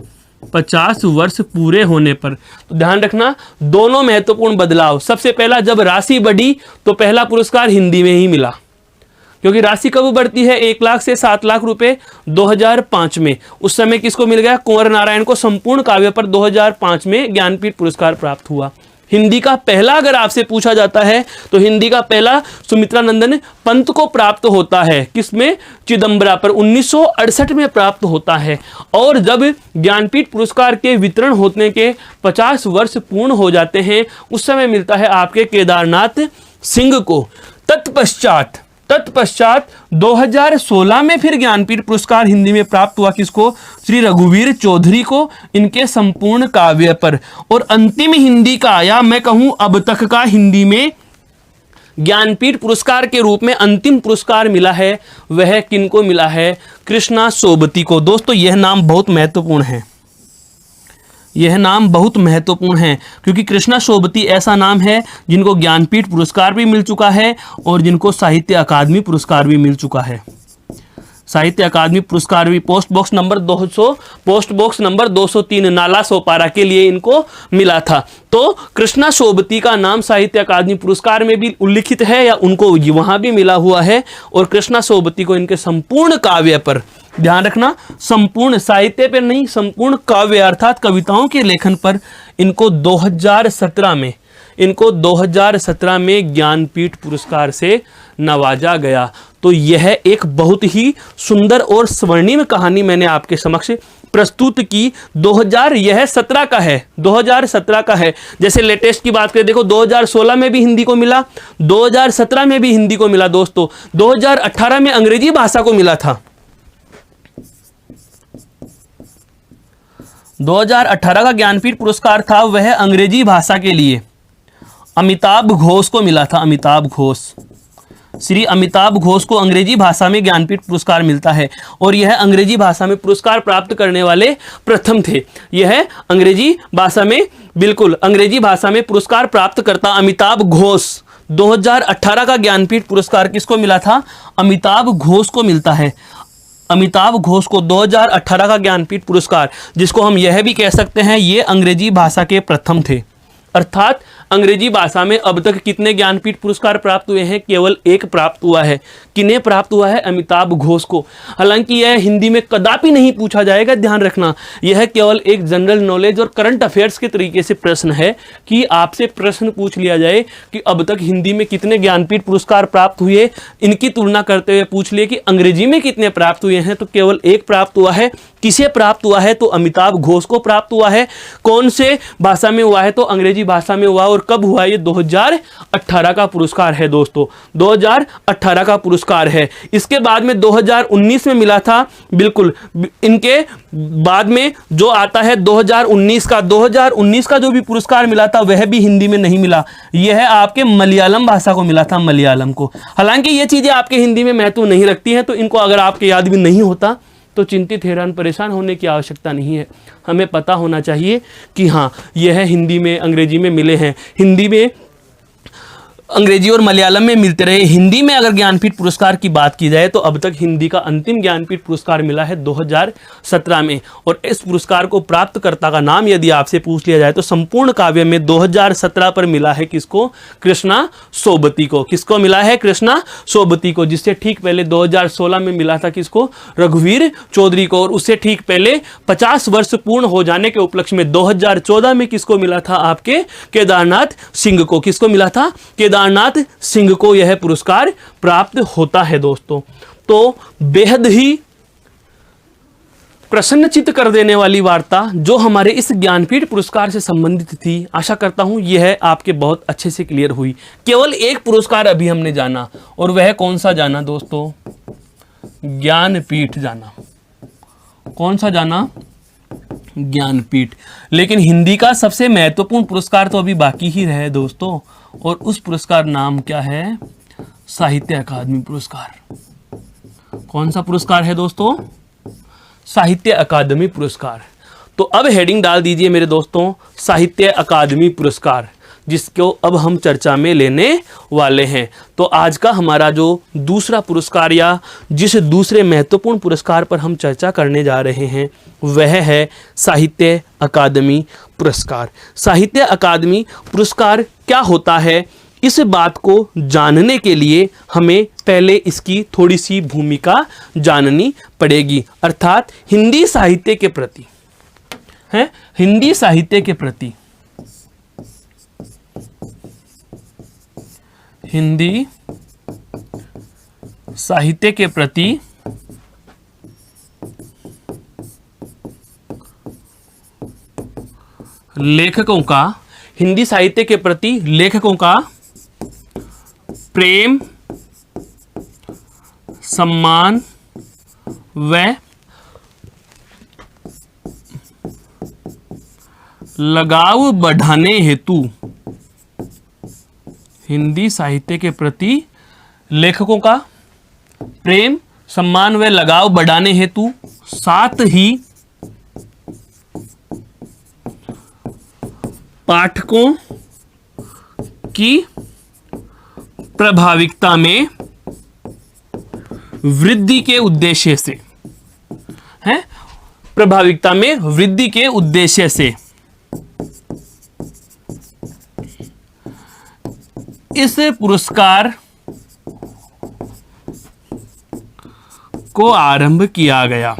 50 वर्ष पूरे होने पर, तो ध्यान रखना दोनों महत्वपूर्ण बदलाव। सबसे पहला, जब राशि बढ़ी तो पहला पुरस्कार हिंदी में ही मिला, क्योंकि राशि कब बढ़ती है, 1 लाख से 7 लाख रुपए 2005 में। उस समय किसको मिल गया, कुंवर नारायण को संपूर्ण काव्य पर 2005 में ज्ञानपीठ पुरस्कार प्राप्त हुआ। हिंदी का पहला अगर आपसे पूछा जाता है तो हिंदी का पहला सुमित्रानंदन पंत को प्राप्त होता है, किसमें, चिदम्बरा पर 1968 में प्राप्त होता है। और जब ज्ञानपीठ पुरस्कार के वितरण होने के 50 वर्ष पूर्ण हो जाते हैं, उस समय मिलता है आपके केदारनाथ सिंह को। तत्पश्चात तत्पश्चात 2016 में फिर ज्ञानपीठ पुरस्कार हिंदी में प्राप्त हुआ किसको? श्री रघुवीर चौधरी को, इनके संपूर्ण काव्य पर। और अंतिम हिंदी का, या मैं कहूं अब तक का हिंदी में ज्ञानपीठ पुरस्कार के रूप में अंतिम पुरस्कार मिला है, वह किनको मिला है? कृष्णा सोबती को। दोस्तों यह नाम बहुत महत्वपूर्ण है, यह नाम बहुत महत्वपूर्ण है, क्योंकि कृष्णा सोबती ऐसा नाम है जिनको ज्ञानपीठ पुरस्कार भी मिल चुका है और जिनको साहित्य अकादमी पुरस्कार भी मिल चुका है। साहित्य अकादमी पुरस्कार भी post box number 203 Nala Sopara के लिए इनको मिला था। तो कृष्णा सोबती का नाम साहित्य अकादमी पुरस्कार में भी उल्लिखित है, या उनको वहां भी मिला हुआ है। और कृष्णा सोबती को इनके संपूर्ण काव्य पर, ध्यान रखना, संपूर्ण साहित्य पर नहीं, संपूर्ण काव्य अर्थात कविताओं के लेखन पर इनको 2017 में ज्ञानपीठ पुरस्कार से नवाजा गया। तो यह एक बहुत ही सुंदर और स्वर्णिम कहानी मैंने आपके समक्ष प्रस्तुत की। 2017 का है, 2017 का है। जैसे लेटेस्ट की बात करें, देखो 2016 में भी हिंदी को मिला, 2017 में भी हिंदी को मिला दोस्तों, 2018 में अंग्रेजी भाषा को मिला था। 2018 का ज्ञानपीठ पुरस्कार था वह अंग्रेजी भाषा के लिए अमिताभ घोष को मिला था। अमिताभ घोष, श्री अमिताभ घोष को अंग्रेजी भाषा में ज्ञानपीठ पुरस्कार मिलता है, और यह अंग्रेजी भाषा में पुरस्कार प्राप्त करने वाले प्रथम थे। यह अंग्रेजी भाषा में, बिल्कुल अंग्रेजी भाषा में पुरस्कार प्राप्त करता अमिताभ घोष। 2018 का ज्ञानपीठ पुरस्कार किसको मिला था? अमिताभ घोष को मिलता है। अमिताभ घोष को 2018 का ज्ञानपीठ पुरस्कार, जिसको हम यह भी कह सकते हैं ये अंग्रेजी भाषा के प्रथम थे। अर्थात अंग्रेजी भाषा में अब तक कितने ज्ञानपीठ पुरस्कार प्राप्त हुए हैं? केवल एक प्राप्त हुआ है। किन्हें प्राप्त हुआ है? अमिताभ घोष को। हालांकि यह हिंदी में कदापि नहीं पूछा जाएगा, ध्यान रखना। यह केवल एक जनरल नॉलेज और करंट अफेयर्स के तरीके से प्रश्न है कि आपसे प्रश्न पूछ लिया जाए कि अब तक हिंदी में कितने ज्ञानपीठ पुरस्कार प्राप्त हुए, इनकी तुलना करते हुए पूछ लिए कि अंग्रेजी में कितने प्राप्त हुए हैं, तो केवल एक प्राप्त हुआ है। किसे प्राप्त हुआ है? तो अमिताभ घोष को प्राप्त हुआ है। कौन से भाषा में हुआ है? तो अंग्रेजी भाषा में हुआ। और कब हुआ? ये 2018 का पुरस्कार है दोस्तों, 2018 का पुरस्कार है। इसके बाद में 2019 में मिला था, बिल्कुल इनके बाद में जो आता है 2019 का जो भी पुरस्कार मिला था वह भी हिंदी में नहीं मिला, यह आपके मलयालम भाषा को मिला था, मलयालम को। हालांकि ये चीजें आपके हिंदी में महत्व नहीं रखती हैं, तो इनको अगर आपके याद भी नहीं होता तो चिंतित, हैरान, परेशान होने की आवश्यकता नहीं है। हमें पता होना चाहिए कि हाँ यह हिंदी में, अंग्रेजी में मिले हैं। हिंदी में, अंग्रेजी और मलयालम में मिलते रहे। हिंदी में अगर ज्ञानपीठ पुरस्कार की बात की जाए तो अब तक हिंदी का अंतिम ज्ञानपीठ पुरस्कार मिला है 2017 में। और इस पुरस्कार को प्राप्तकर्ता का नाम यदि आपसे पूछ लिया जाए तो संपूर्ण काव्य में 2017 पर मिला है किसको? कृष्णा सोबती को। किसको मिला है? कृष्णा सोबती को। जिससे ठीक पहले 2016 में मिला था किसको? रघुवीर चौधरी को। और उससे ठीक पहले 50 वर्ष पूर्ण हो जाने के उपलक्ष्य में 2014 में किसको मिला था? आपके केदारनाथ सिंह को। किसको मिला था? केदारनाथ सिंह को यह पुरस्कार प्राप्त होता है दोस्तों। तो बेहद ही प्रसन्नचित्त कर देने वाली वार्ता जो हमारे इस ज्ञानपीठ पुरस्कार से संबंधित थी, आशा करता हूं यह आपके बहुत अच्छे से क्लियर हुई। केवल एक पुरस्कार अभी हमने जाना, और वह कौन सा जाना दोस्तों? ज्ञानपीठ जाना। कौन सा जाना? ज्ञानपीठ। लेकिन हिंदी का सबसे महत्वपूर्ण पुरस्कार तो अभी बाकी ही रहे दोस्तों, और उस पुरस्कार नाम क्या है? साहित्य अकादमी पुरस्कार। कौन सा पुरस्कार है दोस्तों? साहित्य अकादमी पुरस्कार। तो अब हेडिंग डाल दीजिए मेरे दोस्तों, साहित्य अकादमी पुरस्कार, जिसको अब हम चर्चा में लेने वाले हैं। तो आज का हमारा जो दूसरा पुरस्कार, या जिस दूसरे महत्वपूर्ण पुरस्कार पर हम चर्चा करने जा रहे हैं, वह है साहित्य अकादमी पुरस्कार। साहित्य अकादमी पुरस्कार क्या होता है, इस बात को जानने के लिए हमें पहले इसकी थोड़ी सी भूमिका जाननी पड़ेगी। अर्थात हिंदी साहित्य के प्रति, है हिंदी साहित्य के प्रति, हिंदी साहित्य के प्रति लेखकों का, हिंदी साहित्य के प्रति लेखकों का प्रेम सम्मान व लगाव बढ़ाने हेतु हिंदी साहित्य के प्रति लेखकों का प्रेम, सम्मान व लगाव बढ़ाने हेतु, साथ ही पाठकों की प्रभाविकता में वृद्धि के उद्देश्य से है, प्रभाविकता में वृद्धि के उद्देश्य से इस पुरस्कार को आरंभ किया गया।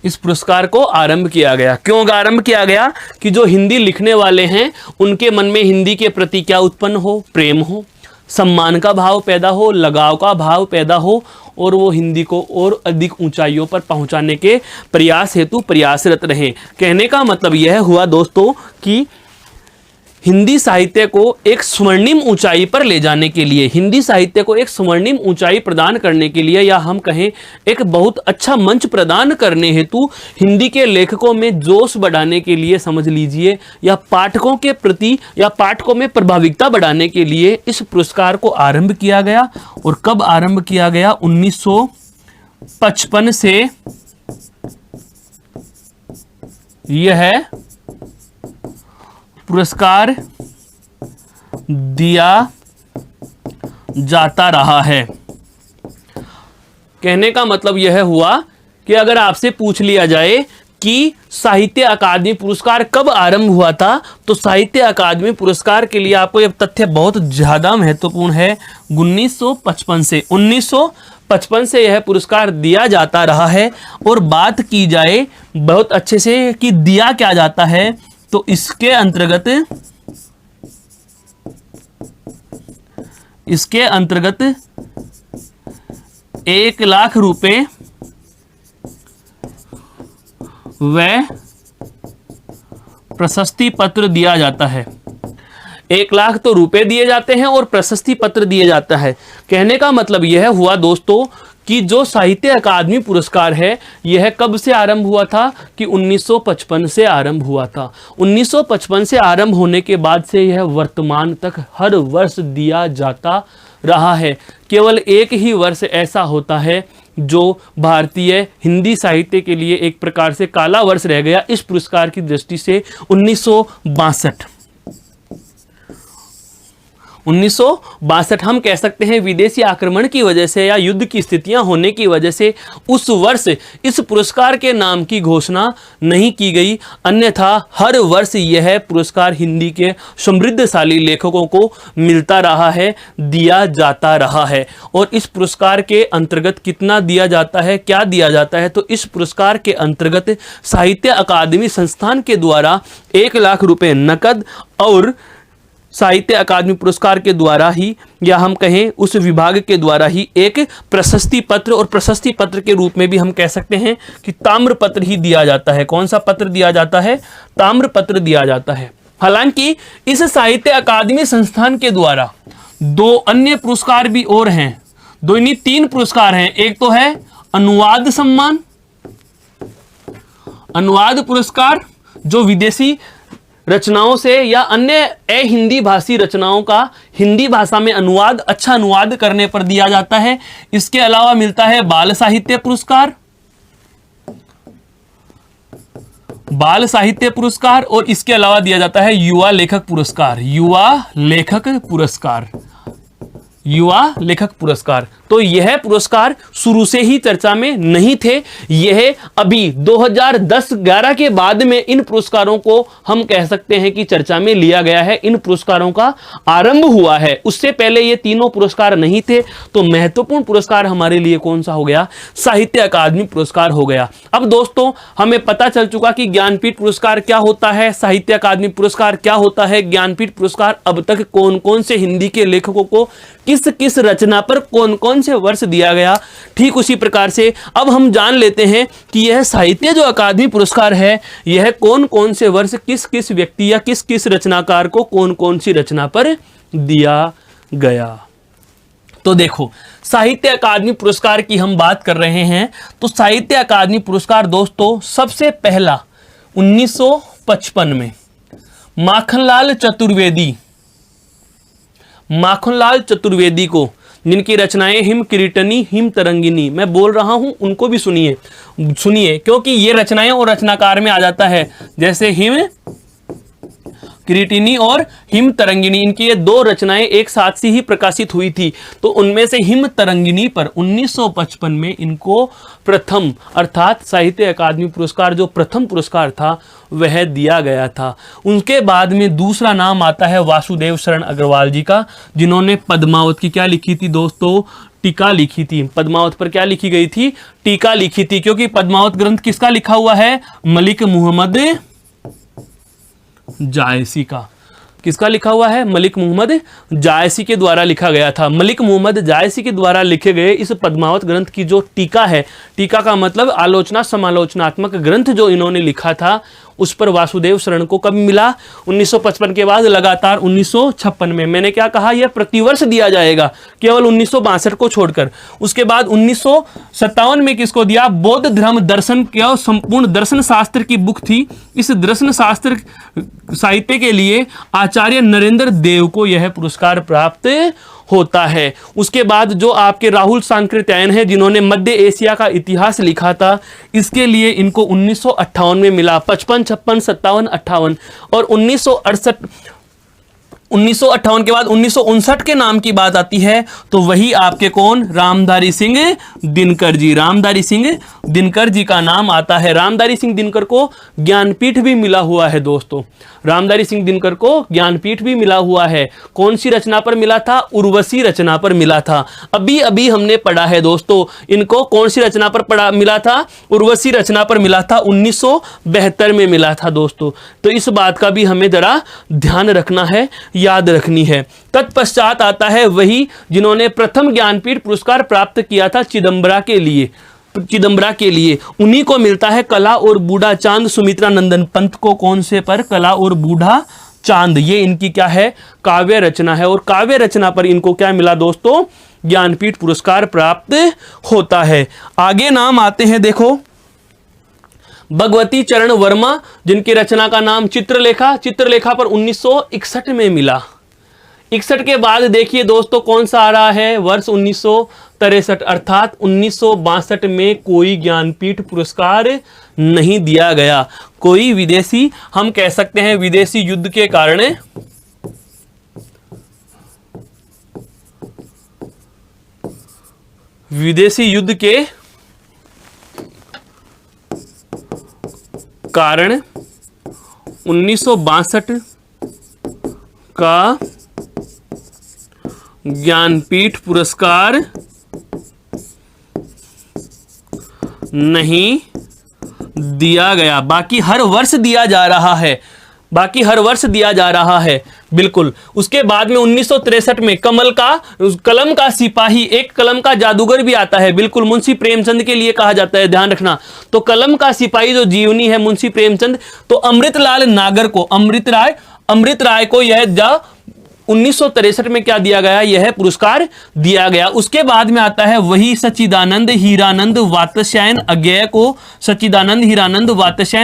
इस पुरस्कार को आरंभ किया गया। क्यों आरंभ किया गया? कि जो हिंदी लिखने वाले हैं उनके मन में हिंदी के प्रति क्या उत्पन्न हो? प्रेम हो, सम्मान का भाव पैदा हो, लगाव का भाव पैदा हो, और वो हिंदी को और अधिक ऊंचाइयों पर पहुंचाने के प्रयास हेतु प्रयासरत रहें। कहने का मतलब यह हुआ दोस्तों कि हिंदी साहित्य को एक स्वर्णिम ऊंचाई पर ले जाने के लिए, हिंदी साहित्य को एक स्वर्णिम ऊंचाई प्रदान करने के लिए, या हम कहें एक बहुत अच्छा मंच प्रदान करने हेतु हिंदी के लेखकों में जोश बढ़ाने के लिए समझ लीजिए, या पाठकों के प्रति या पाठकों में प्रभाविकता बढ़ाने के लिए इस पुरस्कार को आरंभ किया गया। और कब आरंभ किया गया? 1955 से यह पुरस्कार दिया जाता रहा है। कहने का मतलब यह हुआ कि अगर आपसे पूछ लिया जाए कि साहित्य अकादमी पुरस्कार कब आरंभ हुआ था, तो साहित्य अकादमी पुरस्कार के लिए आपको यह तथ्य बहुत ज्यादा महत्वपूर्ण है। 1955 से यह पुरस्कार दिया जाता रहा है। और बात की जाए बहुत अच्छे से कि दिया क्या जाता है, तो इसके अंतर्गत 1 लाख रुपए व प्रशस्ति पत्र दिया जाता है। 1 लाख तो रुपए दिए जाते हैं और प्रशस्ति पत्र दिया जाता है। कहने का मतलब यह हुआ दोस्तों कि जो साहित्य अकादमी पुरस्कार है यह कब से आरंभ हुआ था? कि 1955 से आरंभ हुआ था। 1955 से आरंभ होने के बाद से यह वर्तमान तक हर वर्ष दिया जाता रहा है। केवल एक ही वर्ष ऐसा होता है जो भारतीय हिंदी साहित्य के लिए एक प्रकार से काला वर्ष रह गया इस पुरस्कार की दृष्टि से। 1962 हम कह सकते हैं विदेशी आक्रमण की वजह से या युद्ध की स्थितियां होने की वजह से उस वर्ष इस पुरस्कार के नाम की घोषणा नहीं की गई, अन्यथा हर वर्ष यह पुरस्कार हिंदी के समृद्धशाली लेखकों को मिलता रहा है, दिया जाता रहा है। और इस पुरस्कार के अंतर्गत कितना दिया जाता है, क्या दिया जाता है? तो इस पुरस्कार के अंतर्गत साहित्य अकादमी संस्थान के द्वारा 1 लाख रुपए नकद और साहित्य अकादमी पुरस्कार के द्वारा ही, या हम कहें उस विभाग के द्वारा ही, एक प्रशस्ति पत्र, और प्रशस्ति पत्र के रूप में भी हम कह सकते हैं कि ताम्र पत्र ही दिया जाता है। कौन सा पत्र दिया जाता है? ताम्र पत्र दिया जाता है। हालांकि इस साहित्य अकादमी संस्थान के द्वारा 2 अन्य पुरस्कार भी और हैं, 3 पुरस्कार हैं। एक तो है अनुवाद सम्मान, अनुवाद पुरस्कार, जो विदेशी रचनाओं से या अन्य हिंदी भाषी रचनाओं का हिंदी भाषा में अनुवाद, अच्छा अनुवाद करने पर दिया जाता है। इसके अलावा मिलता है बाल साहित्य पुरस्कार, बाल साहित्य पुरस्कार, और इसके अलावा दिया जाता है युवा लेखक पुरस्कार, युवा लेखक पुरस्कार, युवा लेखक पुरस्कार। तो यह पुरस्कार शुरू से ही चर्चा में नहीं थे, यह अभी 2010-11 के बाद में इन पुरस्कारों को हम कह सकते हैं कि चर्चा में लिया गया है, इन पुरस्कारों का आरंभ हुआ है। उससे पहले ये तीनों पुरस्कार नहीं थे। तो महत्वपूर्ण पुरस्कार हमारे लिए कौन सा हो गया? साहित्य अकादमी पुरस्कार हो गया। अब दोस्तों हमें पता चल चुका कि ज्ञानपीठ पुरस्कार क्या होता है, साहित्य अकादमी पुरस्कार क्या होता है, ज्ञानपीठ पुरस्कार अब तक कौन कौन से हिंदी के लेखकों को किस किस रचना पर कौन कौन से वर्ष दिया गया। ठीक उसी प्रकार से अब हम जान लेते हैं कि यह साहित्य जो अकादमी पुरस्कार है यह कौन कौन से वर्ष किस किस व्यक्ति या किस किस रचनाकार को कौन कौन सी रचना पर दिया गया। तो देखो, साहित्य अकादमी पुरस्कार की हम बात कर रहे हैं, तो साहित्य अकादमी पुरस्कार दोस्तों सबसे पहला 1955 में माखनलाल चतुर्वेदी को, जिनकी रचनाएं हिम किरीटनी, हिम तरंगिनी, मैं बोल रहा हूं उनको भी सुनिए क्योंकि ये रचनाएं और रचनाकार में आ जाता है, जैसे हिम किरीटिनी और हिम तरंगिनी, इनकी ये दो रचनाएं एक साथ से ही प्रकाशित हुई थी। तो उनमें से हिम तरंगिनी पर 1955 में इनको प्रथम अर्थात साहित्य अकादमी पुरस्कार जो प्रथम पुरस्कार था वह दिया गया था। उनके बाद में दूसरा नाम आता है वासुदेव शरण अग्रवाल जी का, जिन्होंने पद्मावत की क्या लिखी थी दोस्तों, टीका लिखी थी। पद्मावत पर क्या लिखी गई थी, टीका लिखी थी, क्योंकि पद्मावत ग्रंथ किसका लिखा हुआ है, मलिक मुहम्मद जायसी का। किसका लिखा हुआ है, मलिक मुहम्मद जायसी के द्वारा लिखा गया था। मलिक मुहम्मद जायसी के द्वारा लिखे गए इस पद्मावत ग्रंथ की जो टीका है, टीका का मतलब आलोचना समालोचनात्मक ग्रंथ जो इन्होंने लिखा था, उस पर वासुदेव शरण को कब मिला, 1955 के बाद लगातार 1956 में। मैंने क्या कहा, यह प्रतिवर्ष दिया जाएगा केवल 1962 को छोड़कर। उसके बाद 1957 में किसको दिया, बौद्ध धर्म दर्शन क्या संपूर्ण दर्शन शास्त्र की बुक थी, इस दर्शन शास्त्र साहित्य के लिए आचार्य नरेंद्र देव को यह पुरस्कार प्राप्त होता है। उसके बाद जो आपके राहुल सांकृत्यायन है, जिन्होंने मध्य एशिया का इतिहास लिखा था, इसके लिए इनको 1958 में मिला। 55, 56, 57, 58 और 1958 के बाद 1959 के नाम की बात आती है, तो वही आपके कौन, रामधारी सिंह दिनकर जी। रामधारी सिंह दिनकर जी का नाम आता है। रामधारी सिंह दिनकर को ज्ञानपीठ भी मिला हुआ है दोस्तों। रामधारी सिंह दिनकर को ज्ञानपीठ भी मिला हुआ है। कौन सी रचना पर मिला था, उर्वशी रचना पर मिला था। अभी अभी हमने पढ़ा है दोस्तों, इनको कौन सी रचना पर मिला था, उर्वशी रचना पर मिला था, 1972 में मिला था दोस्तों। तो इस बात का भी हमें जरा ध्यान रखना है, याद रखनी है। तत्पश्चात आता है वही जिन्होंने प्रथम ज्ञानपीठ पुरस्कार प्राप्त किया था चिदम्बरा के लिए, उन्हीं को मिलता है कला और बूढ़ा चांद। सुमित्रा नंदन पंत को कौन से पर, कला और बूढ़ा चांद, ये इनकी क्या है, काव्य रचना है। और काव्य रचना पर इनको क्या मिला दोस्तों, ज्ञानपीठ पुरस्कार प्राप्त होता है। आगे नाम आते हैं देखो, भगवती चरण वर्मा, जिनकी रचना का नाम चित्रलेखा पर 1961 में मिला। 61 के बाद देखिए दोस्तों कौन सा आ रहा है, वर्ष 1963, अर्थात 1962 में कोई ज्ञानपीठ पुरस्कार नहीं दिया गया। कोई विदेशी, हम कह सकते हैं विदेशी युद्ध के कारण, विदेशी युद्ध के कारण 1962 का ज्ञानपीठ पुरस्कार नहीं दिया गया। बाकी हर वर्ष दिया जा रहा है, बिल्कुल। उसके बाद में 1963 में कलम का सिपाही, एक कलम का जादूगर भी आता है, बिल्कुल मुंशी प्रेमचंद के लिए कहा जाता है, ध्यान रखना। तो कलम का सिपाही जो जीवनी है मुंशी प्रेमचंद, तो अमृत राय को यह 1963 में क्या दिया गया, यह पुरस्कार दिया गया। उसके बाद में आता है वही सच्चिदानंद हीरानंद वात्स्यायन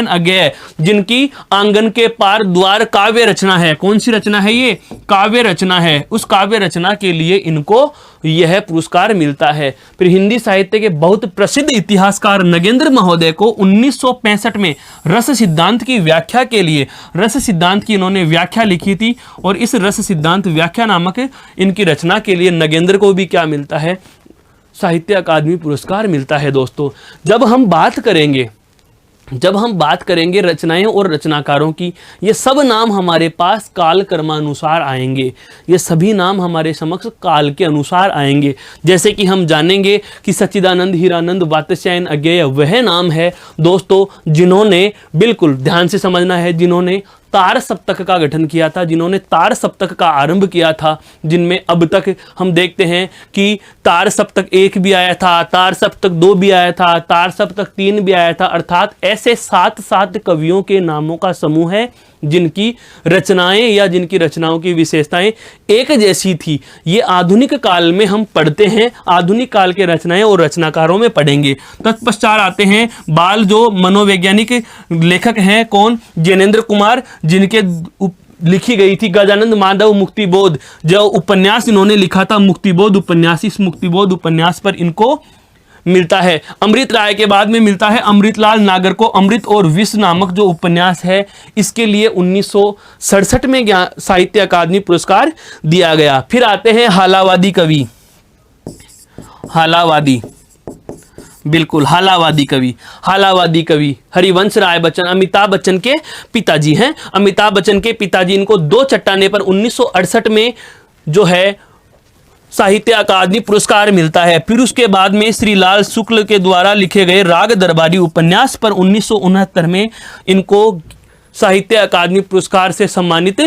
अज्ञेय, जिनकी आंगन के पार द्वार काव्य रचना है। कौन सी रचना है, ये काव्य रचना है। उस काव्य रचना के लिए इनको यह पुरस्कार मिलता है। फिर हिंदी साहित्य के बहुत प्रसिद्ध इतिहासकार नगेंद्र महोदय को 1965 में रस सिद्धांत की व्याख्या के लिए, रस सिद्धांत की इन्होंने व्याख्या लिखी थी, और इस रस सिद्धांत व्याख्या नामक इनकी रचना के लिए नगेंद्र को भी क्या मिलता है, साहित्य अकादमी पुरस्कार मिलता है दोस्तों। जब हम बात करेंगे रचनाएं और रचनाकारों की, ये सब नाम हमारे पास काल कर्मानुसार आएंगे, ये सभी नाम हमारे समक्ष काल के अनुसार आएंगे। जैसे कि हम जानेंगे कि सच्चिदानंद हीरानंद वात्स्यायन अज्ञेय वह नाम है दोस्तों जिन्होंने, बिल्कुल ध्यान से समझना है, जिन्होंने तार सप्तक का गठन किया था, जिन्होंने तार सप्तक का आरंभ किया था, जिनमें अब तक हम देखते हैं कि तार सप्तक 1 भी आया था, तार सप्तक 2 भी आया था, तार सप्तक 3 भी आया था। अर्थात ऐसे 7 कवियों के नामों का समूह है जिनकी रचनाएं या जिनकी रचनाओं की विशेषताएं एक जैसी थी। ये आधुनिक काल में हम पढ़ते हैं, आधुनिक काल के रचनाएं और रचनाकारों में पढ़ेंगे। तत्पश्चात आते हैं बाल जो मनोवैज्ञानिक लेखक हैं, कौन? ज्ञानेंद्र कुमार, जिनके लिखी गई थी गजानंद माधव मुक्तिबोध, जो उपन्यास इन्होंने लिखा था मुक्तिबोध उपन्यास। इस मुक्तिबोध उपन्यास पर इनको मिलता है। अमृत राय के बाद में मिलता है अमृतलाल नागर को अमृत और विष नामक जो उपन्यास है, इसके लिए 1967 में साहित्य अकादमी पुरस्कार दिया गया। फिर आते हैं हालावादी कवि, हालावादी, बिल्कुल हालावादी कवि। हालावादी कवि हरिवंश राय बच्चन अमिताभ बच्चन के पिताजी हैं। अमिताभ बच्चन के पिताजी, इनको 2 चट्टाने पर 1968 में जो है साहित्य अकादमी पुरस्कार मिलता है। फिर उसके बाद में श्री लाल शुक्ल के द्वारा लिखे गए राग दरबारी उपन्यास पर 1969 में इनको साहित्य अकादमी पुरस्कार से सम्मानित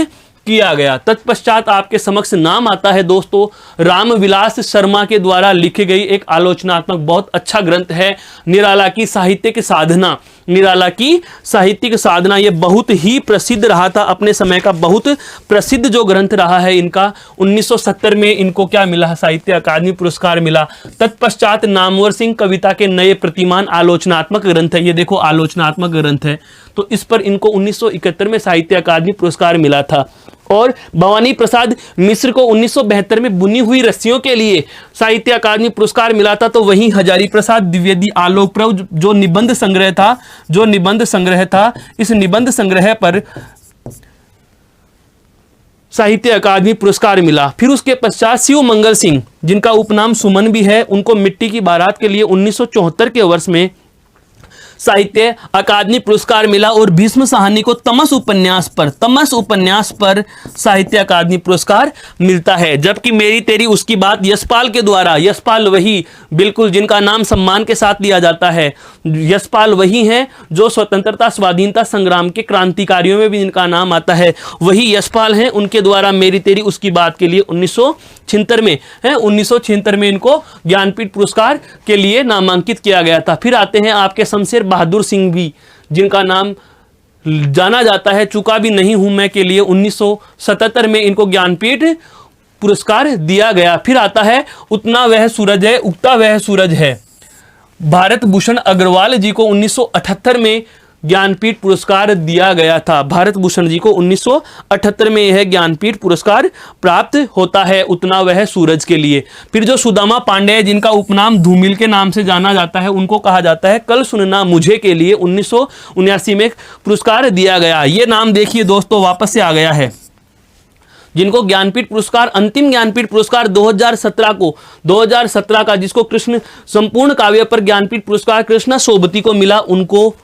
किया गया। तत्पश्चात आपके समक्ष नाम आता है दोस्तों रामविलास शर्मा के द्वारा लिखी गई एक आलोचनात्मक बहुत अच्छा ग्रंथ है निराला की साहित्यिक साधना। निराला की साहित्यिक साधना ये बहुत ही प्रसिद्ध रहा था, अपने समय का बहुत प्रसिद्ध जो ग्रंथ रहा है इनका। 1970 में इनको क्या मिला? साहित्य अकादमी पुरस्कार मिला। तत्पश्चात नामवर सिंह कविता के नए प्रतिमान आलोचनात्मक ग्रंथ है, ये देखो आलोचनात्मक ग्रंथ है, तो इस पर इनको 1971 में साहित्य अकादमी पुरस्कार मिला था। और भवानी प्रसाद मिश्र को 1972 में बुनी हुई रस्सियों के लिए साहित्य अकादमी पुरस्कार मिला था। तो वहीं हजारी प्रसाद द्विवेदी आलोक प्रभ जो निबंध संग्रह था, इस निबंध संग्रह पर साहित्य अकादमी पुरस्कार मिला। फिर उसके पश्चात शिव मंगल सिंह, जिनका उपनाम सुमन भी है, उनको मिट्टी की बारात के लिए 1974 के वर्ष में साहित्य अकादमी पुरस्कार मिला। और भीष्म साहनी को तमस उपन्यास पर साहित्य अकादमी पुरस्कार मिलता है। जबकि मेरी तेरी उसकी बात यशपाल के द्वारा, यशपाल वही बिल्कुल जिनका नाम सम्मान के साथ लिया जाता है, यशपाल वही हैं जो स्वतंत्रता स्वाधीनता संग्राम के क्रांतिकारियों में भी जिनका नाम आता है, वही यशपाल हैं। उनके द्वारा मेरी तेरी उसकी बात के लिए 1976 में इनको ज्ञानपीठ पुरस्कार के लिए नामांकित किया गया था। फिर आते हैं आपके शमशेर बहादुर सिंह भी, जिनका नाम जाना जाता है चुका भी नहीं हूं मैं के लिए 1977 में इनको ज्ञानपीठ पुरस्कार दिया गया। फिर आता है उतना वह सूरज है उगता वह सूरज है, भारत भूषण अग्रवाल जी को 1978 में ज्ञानपीठ पुरस्कार दिया गया था। भारत भूषण जी को 1978 में यह ज्ञानपीठ पुरस्कार प्राप्त होता है उतना वह सूरज के लिए। फिर जो सुदामा पांडे जिनका उपनाम धूमिल के नाम से जाना जाता है, उनको कहा जाता है कल सुनना मुझे के लिए 1979 में पुरस्कार दिया गया। ये नाम देखिए दोस्तों वापस से आ गया है, जिनको ज्ञानपीठ पुरस्कार, अंतिम ज्ञानपीठ पुरस्कार 2017 का जिसको कृष्ण संपूर्ण काव्य पर ज्ञानपीठ पुरस्कार कृष्णा सोबती को मिला, उनको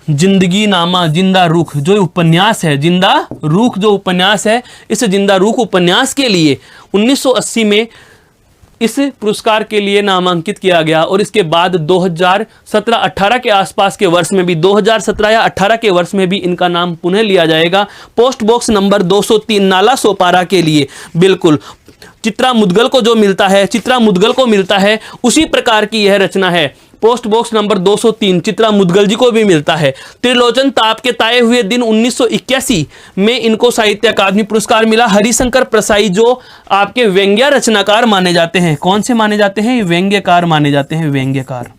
जिंदगी नामा जिंदा रूख जो उपन्यास है, जिंदा रूख जो उपन्यास है, इस जिंदा रूख उपन्यास के लिए 1980 में इस पुरस्कार के लिए नामांकित किया गया। और इसके बाद 2017-18 के आसपास के वर्ष में भी, 2017 या 18 के वर्ष में भी इनका नाम पुनः लिया जाएगा post box number 203 Nala Sopara के लिए। बिल्कुल चित्रा मुदगल को जो मिलता है, चित्रा मुदगल को मिलता है, उसी प्रकार की यह रचना है। Post box number 203 Chitra Mudgal ji को भी मिलता है। त्रिलोचन ताप के ताए हुए दिन 1981 में इनको साहित्य अकादमी पुरस्कार मिला। हरिशंकर प्रसाई जो आपके व्यंग्य रचनाकार माने जाते हैं, कौन से माने जाते हैं? व्यंग्यकार माने जाते हैं, व्यंग्यकार।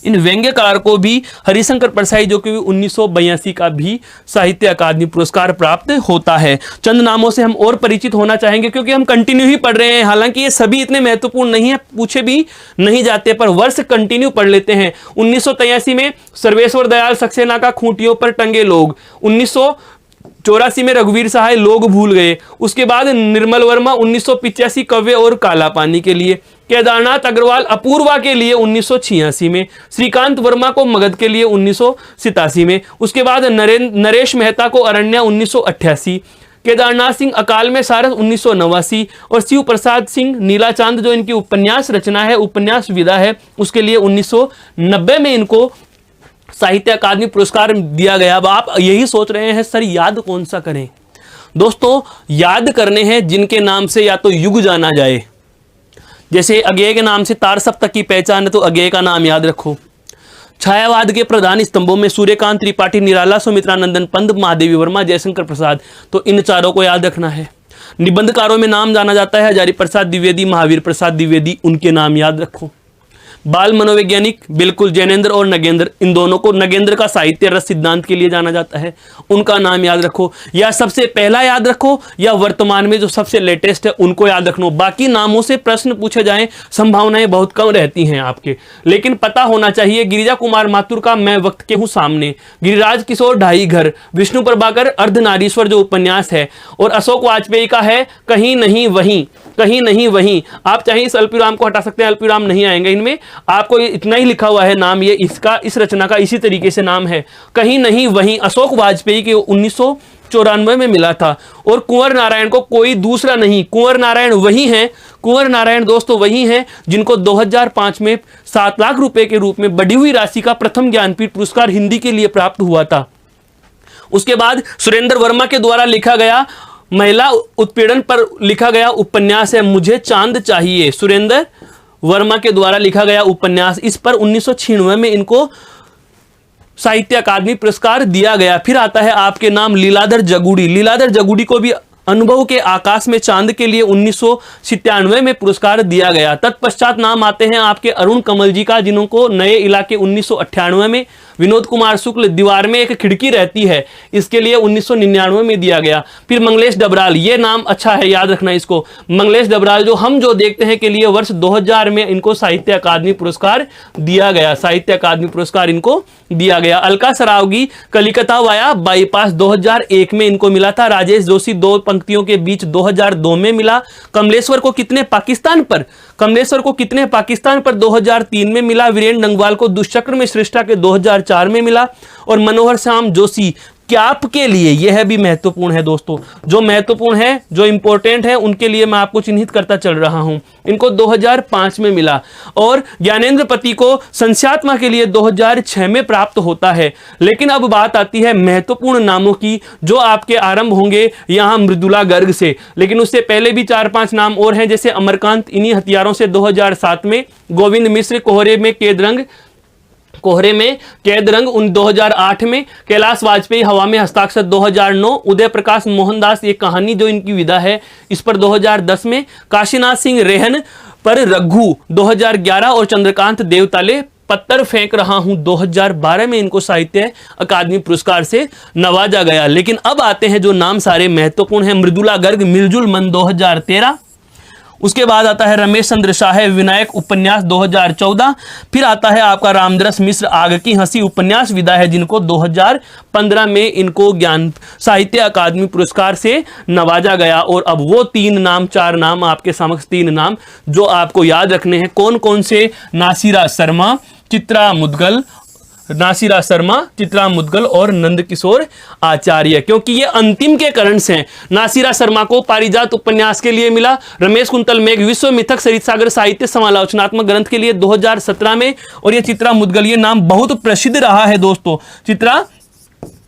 इन व्यंग्यकार को भी हरिशंकर प्रसाई जो कि 1982 का भी साहित्य अकादमी पुरस्कार प्राप्त होता है। चंद नामों से हम और परिचित होना चाहेंगे क्योंकि हम कंटिन्यू ही पढ़ रहे हैं, हालांकि ये सभी इतने महत्वपूर्ण नहीं है, पूछे भी नहीं जाते, पर वर्ष कंटिन्यू पढ़ लेते हैं। 1983 में सर्वेश्वर दयाल सक्सेना का खूंटियों पर टंगे लोग, 1984 में रघुवीर सहाय लोग भूल गए, उसके बाद निर्मल वर्मा 1985 कव्य और काला पानी के लिए, केदारनाथ अग्रवाल अपूर्वा के लिए 1986 में, श्रीकांत वर्मा को मगध के लिए 1987 में, उसके बाद नरेश मेहता को अरण्या 1988, केदारनाथ सिंह अकाल में सारस 1989 और शिव प्रसाद सिंह नीला चांद जो इनकी उपन्यास रचना है, उपन्यास विदा है, उसके लिए 1990 में इनको साहित्य अकादमी पुरस्कार दिया गया। अब आप यही सोच रहे हैं सर याद कौन सा करें। दोस्तों याद करने हैं जिनके नाम से या तो युग जाना जाए, जैसे अज्ञेय के नाम से तार सप्तक की पहचान है तो अज्ञेय का नाम याद रखो। छायावाद के प्रधान स्तंभों में सूर्यकांत त्रिपाठी, निराला, सुमित्रानंदन पंत, महादेवी वर्मा, जयशंकर प्रसाद, तो इन चारों को याद रखना है। निबंधकारों में नाम जाना जाता है हजारी प्रसाद द्विवेदी, महावीर प्रसाद द्विवेदी, उनके नाम याद रखो। बाल मनोवैज्ञानिक बिल्कुल जैनेन्द्र और नगेंद्र, इन दोनों को, नगेंद्र का साहित्य रस सिद्धांत के लिए जाना जाता है, उनका नाम याद रखो। या सबसे पहला याद रखो या वर्तमान में जो सबसे लेटेस्ट है उनको याद रखो। बाकी नामों से प्रश्न पूछे जाएं संभावनाएं बहुत कम रहती हैं आपके, लेकिन पता होना चाहिए। गिरिजा कुमार माथुर का मैं वक्त के हूं सामने, गिरिराज किशोर ढाई घर, विष्णु प्रभाकर अर्धनारीश्वर जो उपन्यास है, और अशोक वाजपेयी का है कहीं नहीं वहीं, कहीं नहीं वहीं। आप चाहे इस अल्पविराम को हटा सकते हैं, अल्पविराम नहीं आएंगे इनमें, आपको ये इतना ही लिखा हुआ है नाम, ये इसका, इस रचना का इसी तरीके से नाम है, कहीं नहीं वहीं। अशोक वाजपेयी के 1994 में मिला था। और कुंवर नारायण को कोई दूसरा नहीं, कुंवर नारायण वही हैं, कुंवर नारायण दोस्तों वही हैं जिनको 2005 में 7 लाख रुपए के रूप में बढ़ी हुई राशि का प्रथम ज्ञानपीठ पुरस्कार हिंदी के लिए प्राप्त हुआ था। उसके बाद सुरेंद्र वर्मा के द्वारा लिखा गया महिला उत्पीड़न पर लिखा गया उपन्यास है मुझे चांद चाहिए, सुरेंद्र वर्मा के द्वारा लिखा गया उपन्यास, इस पर 1996 में इनको साहित्य अकादमी पुरस्कार दिया गया। फिर आता है आपके नाम लीलाधर जगुड़ी, लीलाधर जगुड़ी को भी अनुभव के आकाश में चांद के लिए 1997 में पुरस्कार दिया गया। तत्पश्चात नाम आते हैं आपके अरुण कमल जी का, जिनको नए इलाके 1998 में, विनोद कुमार शुक्ल दीवार में एक खिड़की रहती है, इसके लिए 1999 में दिया गया। फिर मंगलेश डबराल, ये नाम अच्छा है याद रखना इसको, मंगलेश डबराल जो हम जो देखते हैं के लिए वर्ष 2000 में इनको साहित्य अकादमी पुरस्कार दिया गया, साहित्य अकादमी पुरस्कार इनको दिया गया। अलका सरावगी कलिकता वाया बाईपास 2001 में इनको मिला था। राजेश जोशी दो पंक्तियों के बीच 2002 में मिला। कमलेश्वर को कितने पाकिस्तान पर, कमलेश्वर को कितने पाकिस्तान पर 2003 में मिला। वीरेंद्र नंगवाल को दुष्चक्र में श्रेष्ठा के 2004 में मिला। और मनोहर श्याम जोशी कैप के लिए, यह भी महत्वपूर्ण है दोस्तों, जो महत्वपूर्ण है, जो इंपॉर्टेंट है, उनके लिए मैं आपको चिन्हित करता चल रहा हूं, इनको 2005 में मिला। और ज्ञानेंद्र पति को संस्यात्मा के लिए 2006 में प्राप्त होता है। लेकिन अब बात आती है महत्वपूर्ण नामों की, जो आपके आरंभ होंगे यहां मृदुला गर्ग से, लेकिन उससे पहले भी 4-5 नाम और हैं, जैसे अमरकांत इन्हीं हथियारों से 2007 में, गोविंद मिश्र कोहरे में कैद रंग 2008 में, कैलाश वाजपेयी हवा में हस्ताक्षर 2009, उदय प्रकाश मोहनदास ये कहानी जो इनकी विदा है इस पर 2010 में, काशीनाथ सिंह रेहन पर रघु 2011 और चंद्रकांत देवताले पत्थर फेंक रहा हूं 2012 में इनको साहित्य अकादमी पुरस्कार से नवाजा गया। लेकिन अब आते हैं जो नाम सारे महत्वपूर्ण हैं। मृदुला गर्ग मिलजुल मन 2013, उसके बाद आता है रमेश चंद्र शाह विनायक उपन्यास 2014, फिर आता है आपका रामदरस मिश्र आग की हंसी उपन्यास विदा है, जिनको 2015 में इनको ज्ञान साहित्य अकादमी पुरस्कार से नवाजा गया। और अब वो 3 नाम 4 नाम आपके समक्ष, 3 नाम जो आपको याद रखने हैं, कौन कौन से, नासिरा शर्मा, चित्रा मुदगल, नासिरा शर्मा, चित्रा मुदगल और नंदकिशोर आचार्य, क्योंकि ये अंतिम के करंट्स हैं। नासिरा शर्मा को पारिजात उपन्यास के लिए मिला, रमेश कुंतल मेघ विश्व मिथक सरित सागर साहित्य समालोचनात्मक ग्रंथ के लिए 2017 में, और ये चित्रा मुदगल, ये नाम बहुत प्रसिद्ध रहा है दोस्तों। चित्रा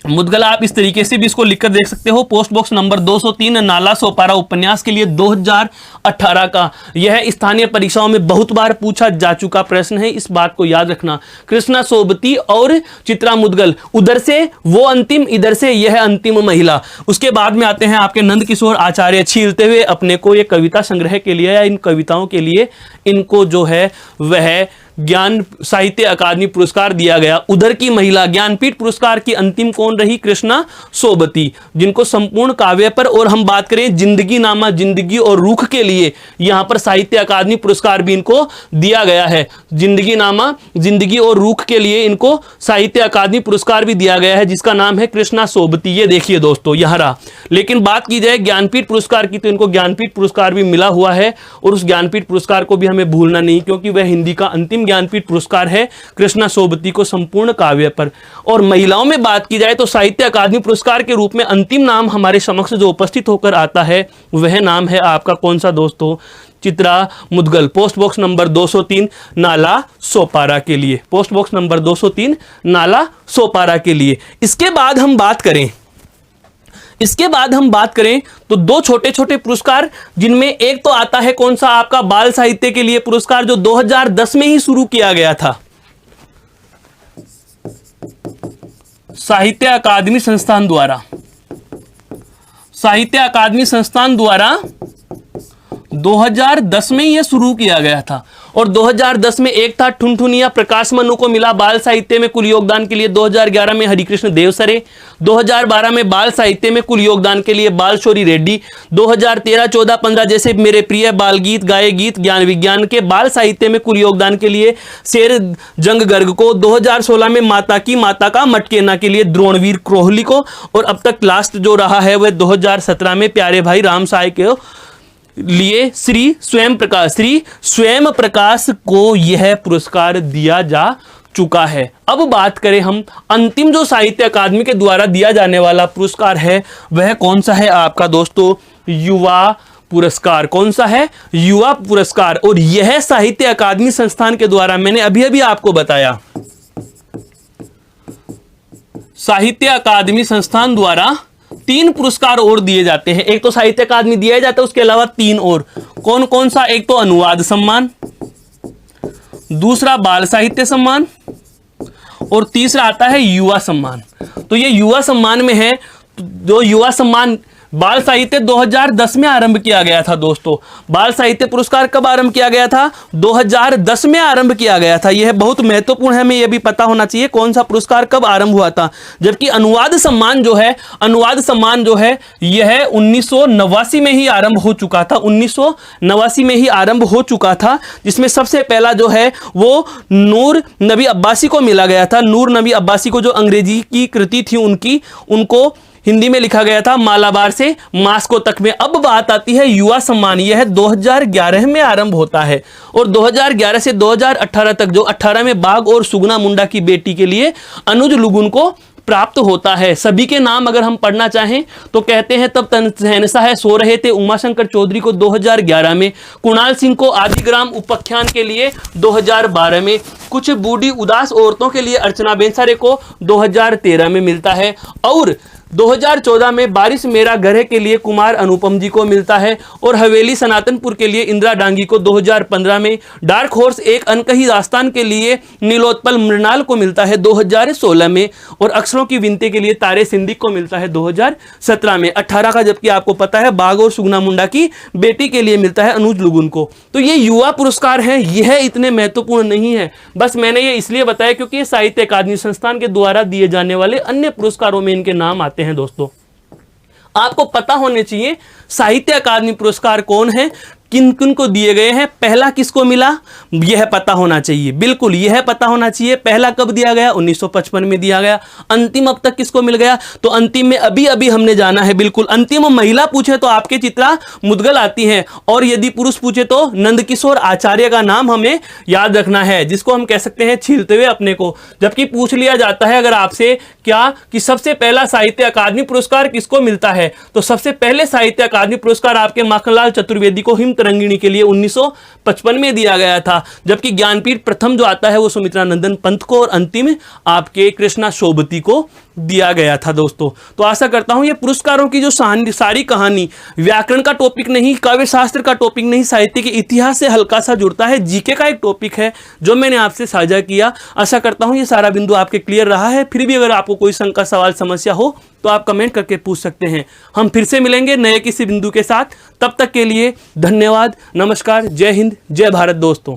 मुदगल आप इस तरीके से भी इसको लिखकर देख सकते हो, post box number 203 Nala Sopara उपन्यास के लिए 2018 का। यह स्थानीय परीक्षाओं में बहुत बार पूछा जा चुका प्रश्न है, इस बात को याद रखना। कृष्णा सोबती और चित्रा मुदगल, उधर से वो अंतिम, इधर से यह अंतिम महिला। उसके बाद में आते हैं आपके नंदकिशोर आचार्य, छीलते हुए अपने को, ये कविता संग्रह के लिए या इन कविताओं के लिए इनको जो है वह ज्ञान साहित्य अकादमी पुरस्कार दिया गया। उधर की महिला ज्ञानपीठ पुरस्कार की अंतिम कौन रही, कृष्णा सोबती, जिनको संपूर्ण काव्य पर, और हम बात करें जिंदगी नामा जिंदगी और रूख के लिए, यहां पर साहित्य अकादमी पुरस्कार भी इनको दिया गया है। जिंदगी नामा जिंदगी और रूख के लिए इनको साहित्य अकादमी पुरस्कार भी दिया गया है, जिसका नाम है कृष्णा सोबती। ये देखिए दोस्तों यहां रहा। लेकिन बात की जाए ज्ञानपीठ पुरस्कार की, तो इनको ज्ञानपीठ पुरस्कार भी मिला हुआ है, और उस ज्ञानपीठ पुरस्कार को भी हमें भूलना नहीं, क्योंकि वह हिंदी का अंतिम ज्ञानपीठ पुरस्कार है कृष्णा सोबती को संपूर्ण काव्य पर। और महिलाओं में बात की जाए तो साहित्य अकादमी पुरस्कार के रूप में अंतिम नाम हमारे समक्ष जो उपस्थित होकर आता है वह नाम है आपका कौन सा दोस्तों, Chitra Mudgal, post box number 203 Nala Sopara के लिए, post box number 203 Nala Sopara के लिए। इसके बाद हम बात करें तो दो छोटे छोटे पुरस्कार, जिनमें एक तो आता है कौन सा, आपका बाल साहित्य के लिए पुरस्कार, जो 2010 में ही शुरू किया गया था। साहित्य अकादमी संस्थान द्वारा 2010 में यह शुरू किया गया था। और 2010 में एक था ठुनठुनिया, प्रकाश मनु को मिला बाल साहित्य में कुल योगदान के लिए। 2011 में हरिकृष्ण देवसरे, 2012 में बाल साहित्य में कुल योगदान के लिए बालशौरी रेड्डी, 2013, 14, 15 जैसे मेरे प्रिय बाल गीत, गाये गीत, ज्ञान विज्ञान के बाल साहित्य में कुल योगदान के लिए शेर जंग गर्ग को, 2016 में माता का मटकेना के लिए द्रोणवीर क्रोहली को, और अब तक लास्ट जो रहा है वह 2017 में प्यारे भाई राम साय के लिए श्री स्वयं प्रकाश को यह पुरस्कार दिया जा चुका है। अब बात करें हम अंतिम जो साहित्य अकादमी के द्वारा दिया जाने वाला पुरस्कार है वह कौन सा है आपका दोस्तों, युवा पुरस्कार। कौन सा है, युवा पुरस्कार। और यह साहित्य अकादमी संस्थान के द्वारा, मैंने अभी आपको बताया, साहित्य अकादमी संस्थान द्वारा 3 पुरस्कार और दिए जाते हैं। एक तो साहित्य अकादमी दिया जाता है, उसके अलावा 3 और। कौन कौन सा, एक तो अनुवाद सम्मान, दूसरा बाल साहित्य सम्मान, और तीसरा आता है युवा सम्मान। तो ये युवा सम्मान में है, जो युवा सम्मान बाल साहित्य 2010 में आरंभ किया गया था दोस्तों। बाल साहित्य पुरस्कार कब आरंभ किया गया था, 2010 में आरंभ किया गया था। यह बहुत महत्वपूर्ण है, हमें यह भी पता होना चाहिए कौन सा पुरस्कार कब आरंभ हुआ था। जबकि अनुवाद सम्मान जो है यह 1989 में ही आरंभ हो चुका था, 1989 में ही आरंभ हो चुका था, जिसमें सबसे पहला जो है वो नूर नबी अब्बासी को मिला गया था। नूर नबी अब्बासी को, जो अंग्रेजी की कृति थी उनको हिंदी में लिखा गया था मालाबार से मास्को तक में। अब बात आती है युवा सम्मान, यह 2011 में आरंभ होता है, और 2011 से 2018 तक, जो 18 में बाघ और सुगना मुंडा की बेटी के लिए अनुज लुगुन को प्राप्त होता है। सभी के नाम अगर हम पढ़ना चाहें तो कहते हैं तब शहंशाह सो रहे थे, उमाशंकर चौधरी को 2011 में, कुणाल सिंह को आदिग्राम उपाख्यान के लिए 2012 में, कुछ बूढ़ी उदास औरतों के लिए अर्चना बेंसारे को 2013 में मिलता है, और 2014 में बारिश मेरा घर है के लिए कुमार अनुपम जी को मिलता है, और हवेली सनातनपुर के लिए इंदिरा डांगी को 2015 में, डार्क हॉर्स एक अनकही दास्तान के लिए नीलोत्पल मृणाल को मिलता है 2016 में, और अक्षरों की विनती के लिए तारे सिंधिक को मिलता है 2017 में। 18 का जबकि आपको पता है बाघ और सुगना मुंडा की बेटी के लिए मिलता है अनुज लुगुन को। तो ये युवा पुरस्कार हैं, यह इतने महत्वपूर्ण नहीं है, बस मैंने ये इसलिए बताया क्योंकि ये साहित्य अकादमी संस्थान के द्वारा दिए जाने वाले अन्य पुरस्कारों में इनके नाम आते हैं। दोस्तों, आपको पता होने चाहिए साहित्य अकादमी पुरस्कार कौन है, किन किन को दिए गए हैं, पहला किसको मिला, यह पता होना चाहिए, बिल्कुल यह पता होना चाहिए। पहला कब दिया गया, 1955 में दिया गया। अंतिम अब तक किसको मिल गया, तो अंतिम में अभी हमने जाना है, बिल्कुल। अंतिम महिला पूछे तो आपके चित्रा मुदगल आती हैं, और यदि पुरुष पूछे तो नंदकिशोर आचार्य का नाम हमें याद रखना है, जिसको हम कह सकते हैं छीलते हुए अपने को। जबकि पूछ लिया जाता है अगर आपसे क्या कि सबसे पहला साहित्य अकादमी पुरस्कार किसको मिलता है, तो सबसे पहले साहित्य अकादमी पुरस्कार आपके माखनलाल चतुर्वेदी को हिम तरंगिणी के लिए 1955 में दिया गया था। जबकि ज्ञानपीठ प्रथम जो आता है वो सुमित्रा नंदन पंत को, और अंतिम आपके कृष्णा शोभती को दिया गया था। दोस्तों, तो आशा करता हूं ये पुरस्कारों की जो सारी कहानी व्याकरण का टॉपिक नहीं, काव्य शास्त्र का टॉपिक नहीं, साहित्य के इतिहास से हल्का सा जुड़ता है, जीके का एक टॉपिक है जो मैंने आपसे साझा किया। आशा करता हूं ये सारा बिंदु आपके क्लियर रहा है। फिर भी अगर आपको कोई शंका, सवाल, समस्या हो तो आप कमेंट करके पूछ सकते हैं। हम फिर से मिलेंगे नए किसी बिंदु के साथ, तब तक के लिए धन्यवाद, नमस्कार, जय हिंद, जय भारत दोस्तों।